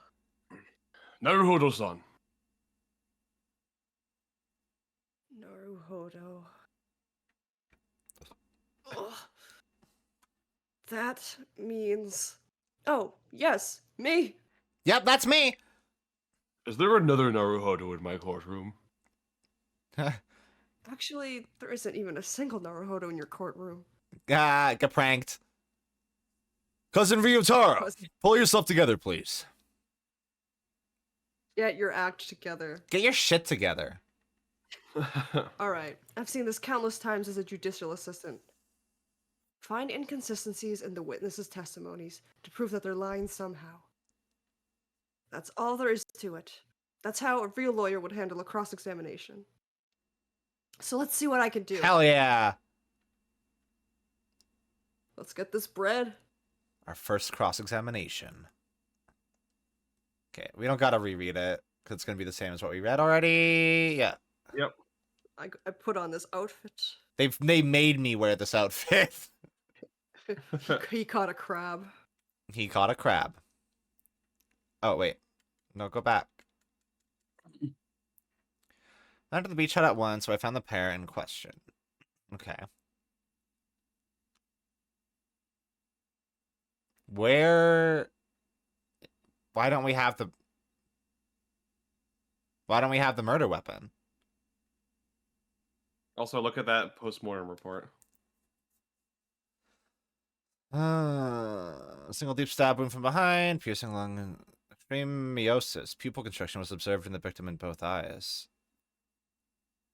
Speaker 3: Naruhodo-san.
Speaker 1: Naruhodo. Ugh. That means... Oh, yes, me!
Speaker 4: Yep, that's me.
Speaker 3: Is there another Naruhodo in my courtroom?
Speaker 1: Actually, there isn't even a single Naruhodo in your courtroom.
Speaker 2: Get pranked. Cousin Ryutaro,
Speaker 1: Cousin-
Speaker 2: pull yourself together, please.
Speaker 1: Get your act together.
Speaker 2: Get your shit together.
Speaker 1: Alright, I've seen this countless times as a judicial assistant. Find inconsistencies in the witnesses' testimonies to prove that they're lying somehow. That's all there is to it. That's how a real lawyer would handle a cross-examination. So let's see what I can do.
Speaker 2: Hell yeah.
Speaker 1: Let's get this bread.
Speaker 2: Our first cross-examination. Okay, we don't gotta reread it, because it's gonna be the same as what we read already. Yeah.
Speaker 3: Yep.
Speaker 1: I put on this outfit.
Speaker 2: They made me wear this outfit.
Speaker 1: He caught a crab.
Speaker 2: He caught a crab. Oh, wait. No, go back. Went to the beach hut at once, so I found the pair in question. Okay. Where... Why don't we have the murder weapon?
Speaker 3: Also, look at that post-mortem report.
Speaker 2: A single deep stab wound from behind, piercing lung, extreme meiosis. Pupil constriction was observed in the victim in both eyes.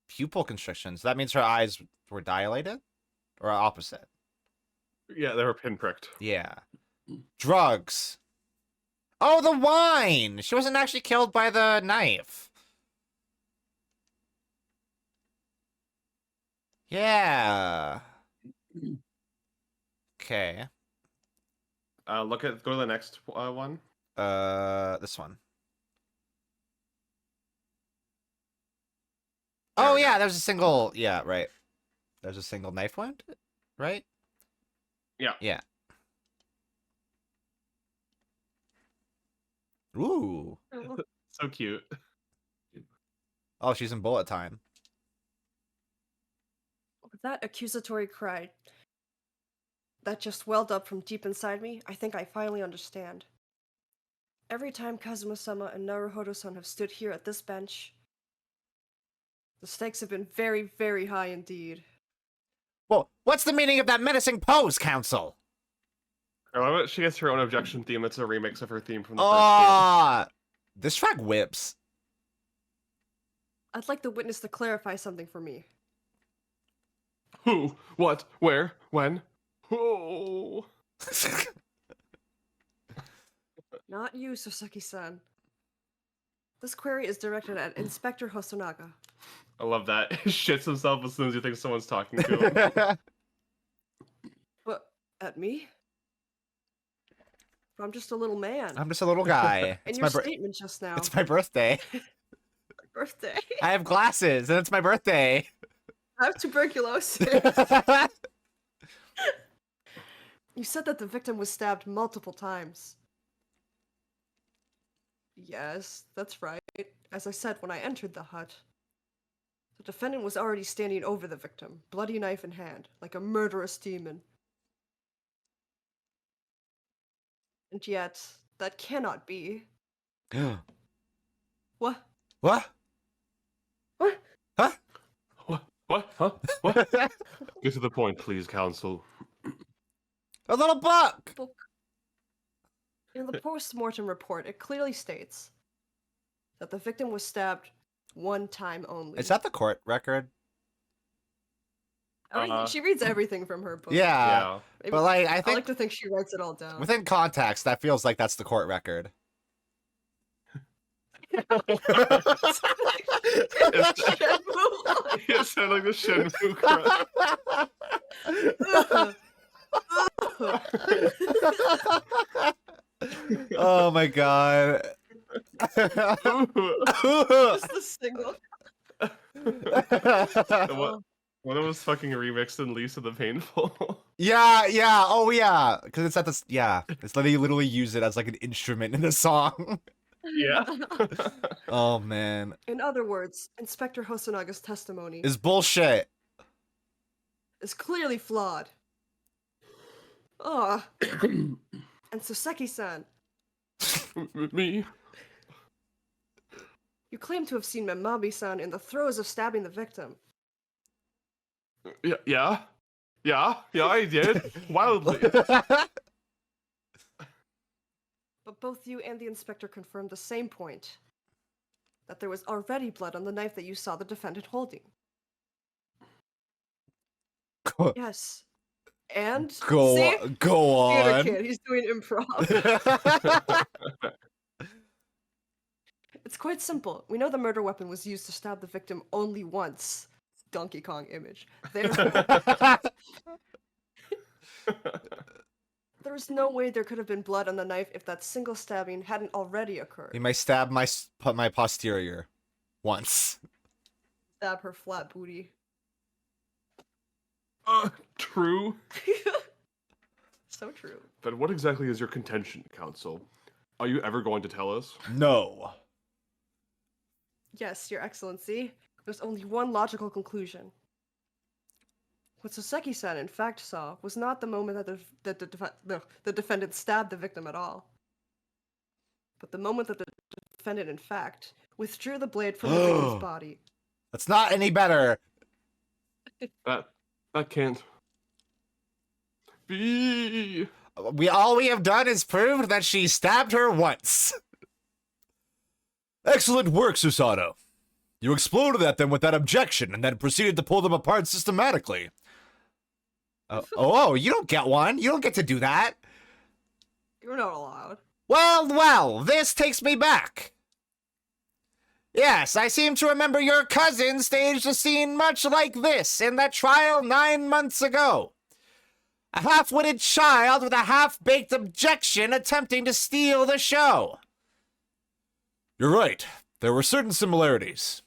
Speaker 2: Pupil constriction. So that means her eyes were dilated? Or opposite?
Speaker 3: Yeah, they were pinpricked.
Speaker 2: Yeah. Drugs. Oh, the wine! She wasn't actually killed by the knife. Yeah. Okay.
Speaker 3: Go to the next one.
Speaker 2: This one.
Speaker 3: There
Speaker 2: Oh
Speaker 3: we
Speaker 2: yeah,
Speaker 3: go.
Speaker 2: there's a single. Yeah, right. There's a single knife wound, right?
Speaker 3: Yeah.
Speaker 2: Yeah. Ooh.
Speaker 3: So cute.
Speaker 2: Oh, she's in bullet time.
Speaker 1: With that accusatory cry that just welled up from deep inside me, I think I finally understand. Every time Kazuma-sama and Naruhodo-san have stood here at this bench, the stakes have been very, very high indeed.
Speaker 2: Well, what's the meaning of that menacing pose, Council?
Speaker 3: I love it. She gets her own objection theme. It's a remix of her theme from the first
Speaker 2: Ah, this track whips.
Speaker 1: I'd like the witness to clarify something for me.
Speaker 3: game. Who? What? Where? When? Oh.
Speaker 1: Not you, Sasaki-san. This query is directed at Inspector Hosonaga.
Speaker 3: I love that. He shits himself as soon as he thinks someone's talking to him.
Speaker 1: But at me? I'm just a little man.
Speaker 2: I'm just a little guy.
Speaker 1: In your statement just now.
Speaker 2: It's my birthday.
Speaker 1: Birthday.
Speaker 2: I have glasses, and it's my birthday.
Speaker 1: I have tuberculosis. You said that the victim was stabbed multiple times. Yes, that's right. As I said when I entered the hut. The defendant was already standing over the victim, bloody knife in hand, like a murderous demon. And yet, that cannot be. What?
Speaker 2: What?
Speaker 1: What?
Speaker 2: Huh?
Speaker 3: What? Huh? What? Get to the point, please, counsel.
Speaker 2: A little buck!
Speaker 1: Book. In the post-mortem report, it clearly states that the victim was stabbed one time only.
Speaker 2: Is that the court record?
Speaker 1: I mean, she reads everything from her book.
Speaker 2: Yeah.
Speaker 1: Maybe-
Speaker 2: But like, I
Speaker 1: I
Speaker 2: think
Speaker 1: like to think she writes it all down.
Speaker 2: within context, that feels like that's the court record.
Speaker 3: It sounded like the Shenmue cry.
Speaker 2: Oh my god.
Speaker 1: Just the single.
Speaker 3: One of us fucking remixed and Lisa the Painful.
Speaker 2: Yeah, yeah, oh yeah. Because it's at this, yeah. It's like they literally use it as like an instrument in the song.
Speaker 3: Yeah.
Speaker 2: Oh man.
Speaker 1: In other words, Inspector Hosanaga's testimony
Speaker 2: It's bullshit.
Speaker 1: is clearly flawed. Ah. And Soseki-san,
Speaker 3: Me.
Speaker 1: you claim to have seen Memabi-san in the throes of stabbing the victim.
Speaker 3: Yeah, I did. Wildly.
Speaker 1: But both you and the inspector confirmed the same point. That there was already blood on the knife that you saw the defendant holding. Yes. And
Speaker 2: Go
Speaker 1: see?
Speaker 2: go
Speaker 1: Theater
Speaker 2: on.
Speaker 1: kid, he's doing improv. It's quite simple. We know the murder weapon was used to stab the victim only once. Donkey Kong image. Therefore, there's no way there could have been blood on the knife if that single stabbing hadn't already occurred.
Speaker 2: He may stab my posterior once.
Speaker 1: Stab her flat booty.
Speaker 3: True.
Speaker 1: So true.
Speaker 3: Then what exactly is your contention, Counsel? Are you ever going to tell us?
Speaker 2: No.
Speaker 1: Yes, Your Excellency. There's only one logical conclusion. What Soseki-san in fact saw was not the moment that the defendant stabbed the victim at all, but the moment that the defendant in fact withdrew the blade from the victim's body.
Speaker 2: That's not any better.
Speaker 3: That can't be.
Speaker 2: All we have done is proved that she stabbed her once. Excellent work, Susato. You exploded at them with that objection and then proceeded to pull them apart systematically. You don't get one. You don't get to do that.
Speaker 1: You're not allowed.
Speaker 2: Well, this takes me back. Yes, I seem to remember your cousin staged a scene much like this in that trial 9 months ago. A half-witted child with a half-baked objection attempting to steal the show. You're right. There were certain similarities.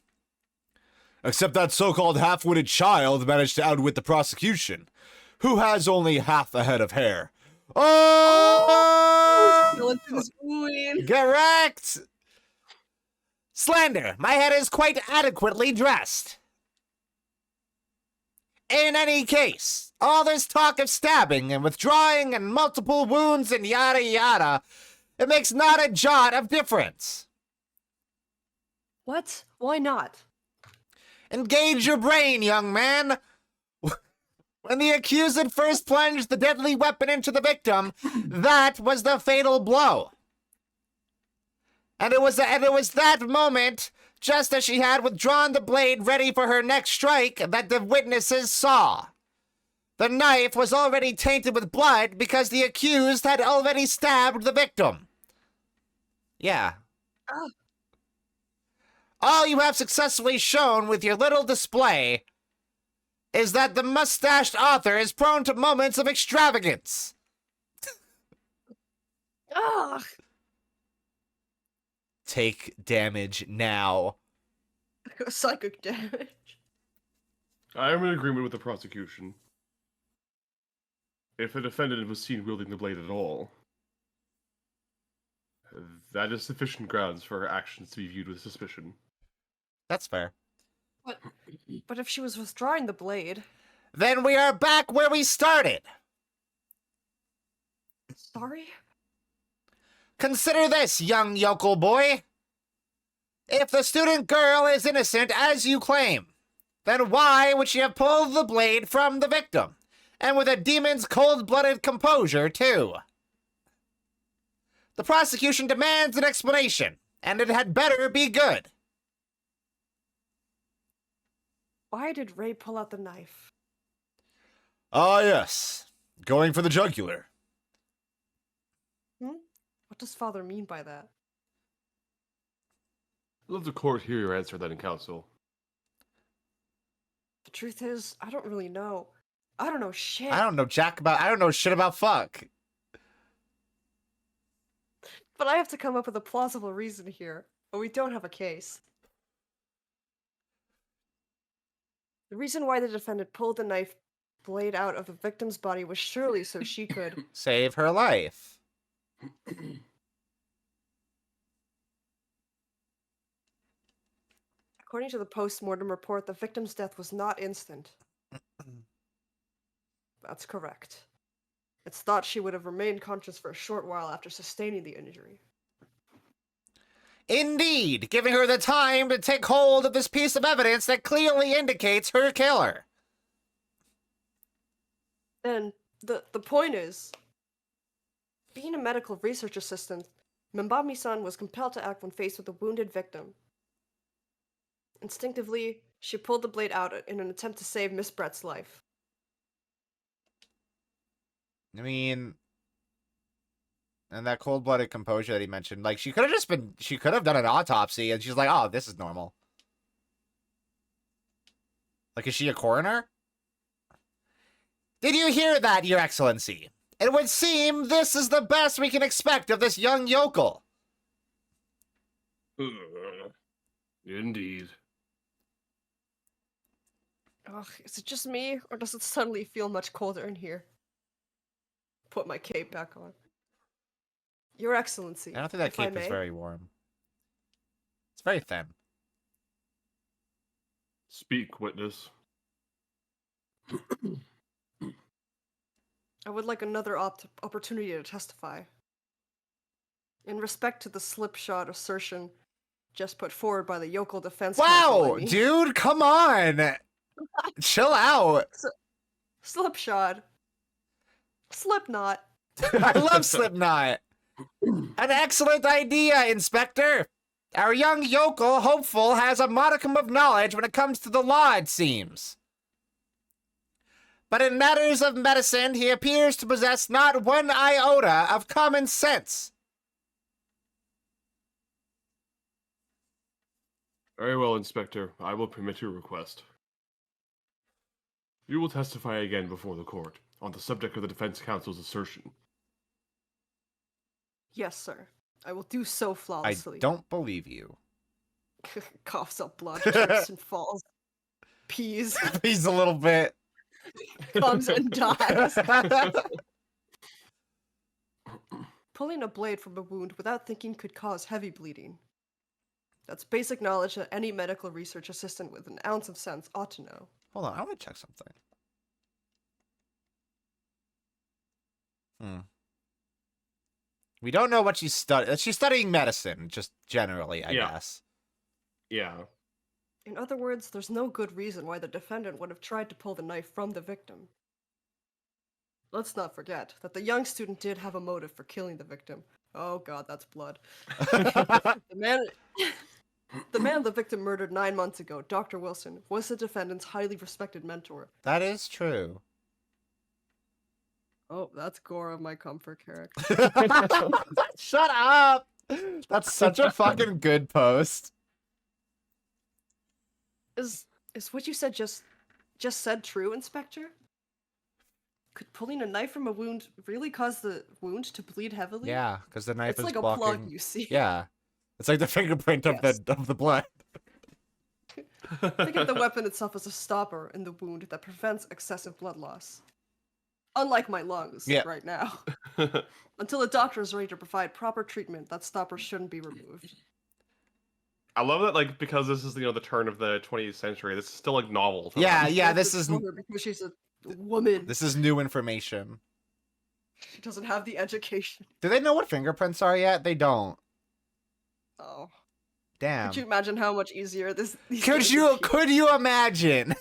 Speaker 2: Except that so-called half-witted child managed to outwit the prosecution, who has only half a head of hair. Oh!
Speaker 1: Skeleton's oohing.
Speaker 2: Correct! Slander, my head is quite adequately dressed. In any case, all this talk of stabbing and withdrawing and multiple wounds and yada yada, it makes not a jot of difference.
Speaker 1: What? Why not?
Speaker 2: Engage your brain, young man. When the accused first plunged the deadly weapon into the victim, that was the fatal blow. And it was that moment, just as she had withdrawn the blade ready for her next strike, that the witnesses saw. The knife was already tainted with blood because the accused had already stabbed the victim. Yeah.
Speaker 1: Oh.
Speaker 2: All you have successfully shown with your little display is that the mustached author is prone to moments of extravagance.
Speaker 1: Ugh.
Speaker 2: Take damage now.
Speaker 1: Psychic damage.
Speaker 3: I am in agreement with the prosecution. If the defendant was seen wielding the blade at all, that is sufficient grounds for her actions to be viewed with suspicion.
Speaker 2: That's fair.
Speaker 1: But if she was withdrawing the blade...
Speaker 2: Then we are back where we started.
Speaker 1: Sorry?
Speaker 2: Consider this, young yokel boy. If the student girl is innocent, as you claim, then why would she have pulled the blade from the victim? And with a demon's cold-blooded composure, too. The prosecution demands an explanation, and it had better be good.
Speaker 1: Why did Ray pull out the knife?
Speaker 2: Ah, yes. Going for the jugular.
Speaker 1: What does father mean by that?
Speaker 3: Let the court hear your answer then in counsel.
Speaker 1: The truth is, I don't really know. I don't know shit.
Speaker 2: I don't know shit about fuck.
Speaker 1: But I have to come up with a plausible reason here, but we don't have a case. The reason why the defendant pulled the knife blade out of the victim's body was surely so she could...
Speaker 2: Save her life.
Speaker 1: According to the post-mortem report, the victim's death was not instant. That's correct. It's thought she would have remained conscious for a short while after sustaining the injury.
Speaker 2: Indeed, giving her the time to take hold of this piece of evidence that clearly indicates her killer.
Speaker 1: And the point is, being a medical research assistant, Membami-san was compelled to act when faced with a wounded victim. Instinctively, she pulled the blade out in an attempt to save Miss Brett's life.
Speaker 2: I mean, and that cold-blooded composure that he mentioned, like, she could have done an autopsy, and she's like, oh, this is normal.
Speaker 4: Like, is she a coroner? Did you hear that, Your Excellency? It would seem this is the best we can expect of this young yokel.
Speaker 3: Indeed.
Speaker 1: Ugh, is it just me, or does it suddenly feel much colder in here? Put my cape back on. Your Excellency,
Speaker 4: I don't think that
Speaker 1: if I
Speaker 4: cape is
Speaker 1: may.
Speaker 4: very warm. It's very thin.
Speaker 3: Speak, witness.
Speaker 1: I would like another opportunity to testify. In respect to the slipshod assertion just put forward by the yokel defense counsel, I
Speaker 4: Wow,
Speaker 1: mean.
Speaker 4: dude, come on. Chill out.
Speaker 1: Slipshod. Slipknot.
Speaker 4: I love Slipknot. An excellent idea, Inspector. Our young yokel hopeful has a modicum of knowledge when it comes to the law, it seems. But in matters of medicine, he appears to possess not one iota of common sense.
Speaker 3: Very well, Inspector. I will permit your request. You will testify again before the court on the subject of the defense counsel's assertion.
Speaker 1: Yes, sir. I will do so
Speaker 4: I
Speaker 1: flawlessly.
Speaker 4: don't believe you.
Speaker 1: Coughs up blood, trips and falls. Pees,
Speaker 4: He's a little bit.
Speaker 1: comes and dies. Pulling a blade from a wound without thinking could cause heavy bleeding. That's basic knowledge that any medical research assistant with an ounce of sense ought to know.
Speaker 4: Hold on, I want to check something. We don't know what she's studying. She's studying medicine, just generally, I
Speaker 3: Yeah.
Speaker 4: guess.
Speaker 3: Yeah.
Speaker 1: In other words, there's no good reason why the defendant would have tried to pull the knife from the victim. Let's not forget that the young student did have a motive for killing the victim. Oh god, that's blood. The man the victim murdered 9 months ago, Dr. Wilson, was the defendant's highly respected mentor.
Speaker 4: That is true.
Speaker 1: Oh, that's gore of my comfort character.
Speaker 4: Shut up! That's such a fucking good post.
Speaker 1: Is what you said just said true, Inspector? Could pulling a knife from a wound really cause the wound to bleed heavily?
Speaker 4: Yeah, because the knife
Speaker 1: It's
Speaker 4: is
Speaker 1: like a
Speaker 4: blocking.
Speaker 1: plug, you see.
Speaker 4: Yeah, it's like the fingerprint of
Speaker 1: Yes.
Speaker 4: the blood.
Speaker 1: Think of the weapon itself as a stopper in the wound that prevents excessive blood loss. Unlike my lungs
Speaker 4: Yeah.
Speaker 1: right now. Until a doctor is ready to provide proper treatment, that stopper shouldn't be removed.
Speaker 3: I love that, like, because this is, the turn of the 20th century, this is still, like, novel. to
Speaker 4: Yeah,
Speaker 3: them.
Speaker 4: yeah.
Speaker 1: That's
Speaker 4: This
Speaker 1: just
Speaker 4: is
Speaker 1: for her because she's a woman.
Speaker 4: this is new information.
Speaker 1: She doesn't have the education.
Speaker 4: Do they know what fingerprints are yet? They don't.
Speaker 1: Oh.
Speaker 4: Damn.
Speaker 1: Could you imagine how much easier these
Speaker 4: Could
Speaker 1: days
Speaker 4: you
Speaker 1: would be?
Speaker 4: could you imagine?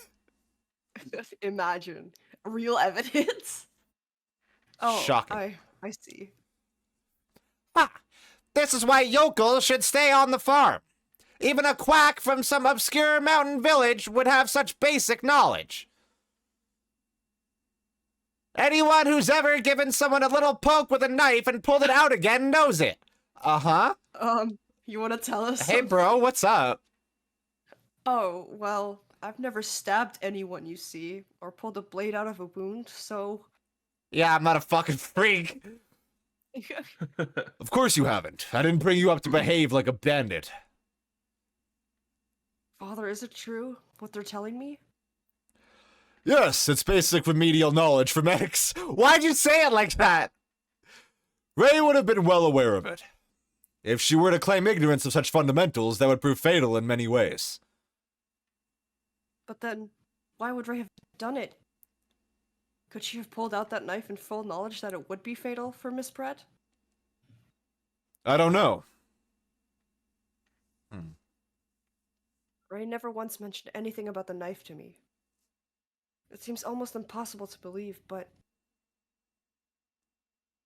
Speaker 1: Imagine real evidence? Oh,
Speaker 4: Shocking.
Speaker 1: I see.
Speaker 4: Ha! This is why yokels should stay on the farm. Even a quack from some obscure mountain village would have such basic knowledge. Anyone who's ever given someone a little poke with a knife and pulled it out again knows it. Uh-huh.
Speaker 1: You want to tell us?
Speaker 4: Hey, bro, what's up?
Speaker 1: Oh, well, I've never stabbed anyone, you see, or pulled a blade out of a wound, so...
Speaker 4: Yeah, I'm not a fucking freak.
Speaker 2: Of course you haven't. I didn't bring you up to behave like a bandit.
Speaker 1: Father, is it true, what they're telling me?
Speaker 2: Yes, it's basic remedial knowledge for medics.
Speaker 4: Why'd you say it like that?
Speaker 2: Ray would have been well aware of it. If she were to claim ignorance of such fundamentals, that would prove fatal in many ways.
Speaker 1: But then, why would Ray have done it? Could she have pulled out that knife in full knowledge that it would be fatal for Miss Brett?
Speaker 2: I don't know.
Speaker 1: Ray never once mentioned anything about the knife to me. It seems almost impossible to believe, but...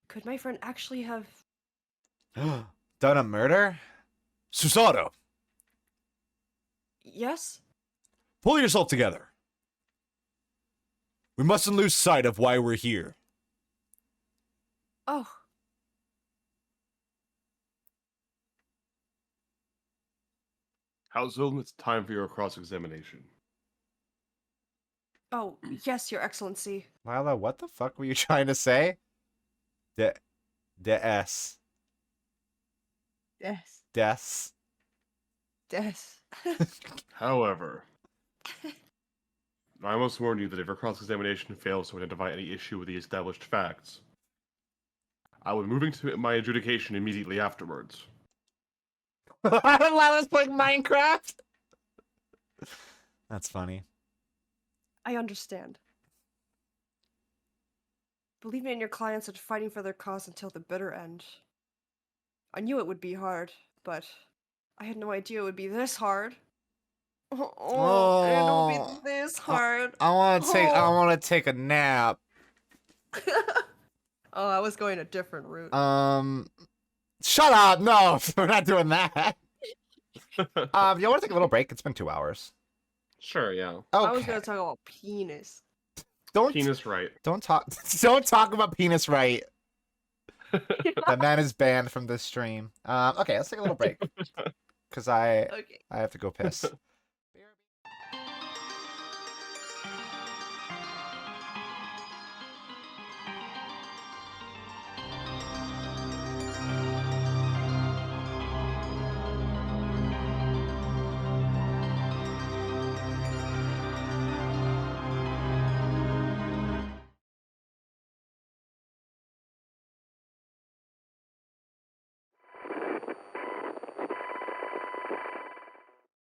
Speaker 1: Could my friend actually have...
Speaker 4: Done a murder?
Speaker 2: Susato,
Speaker 1: Yes?
Speaker 2: pull yourself together. We mustn't lose sight of why we're here.
Speaker 1: Oh.
Speaker 3: House Zoom, it's time for your cross-examination.
Speaker 1: Oh, yes, Your Excellency.
Speaker 2: Lila, what the fuck were you trying to say? The S.
Speaker 1: Yes.
Speaker 2: Des.
Speaker 1: Yes.
Speaker 3: However, I must warn you that if your cross-examination fails to identify any issue with the established facts, I will be moving to my adjudication immediately afterwards.
Speaker 4: Lila's playing Minecraft.
Speaker 2: That's funny.
Speaker 1: I understand. Believing in your clients and fighting for their cause until the bitter end. I knew it would be hard, but I had no idea it would be this hard. Oh, I didn't know it would be this hard.
Speaker 2: I want to take. I want to take a nap.
Speaker 1: Oh, I was going a different route.
Speaker 2: Shut up! No, we're not doing that. You want to take a little break? It's been 2 hours.
Speaker 3: Sure, yeah.
Speaker 2: Okay.
Speaker 1: I was gonna talk about penis.
Speaker 2: Don't
Speaker 3: Penis right.
Speaker 2: don't talk. Don't talk about penis right. That man is banned from this stream. Okay, let's take a little break because I
Speaker 1: Okay.
Speaker 2: have to go piss.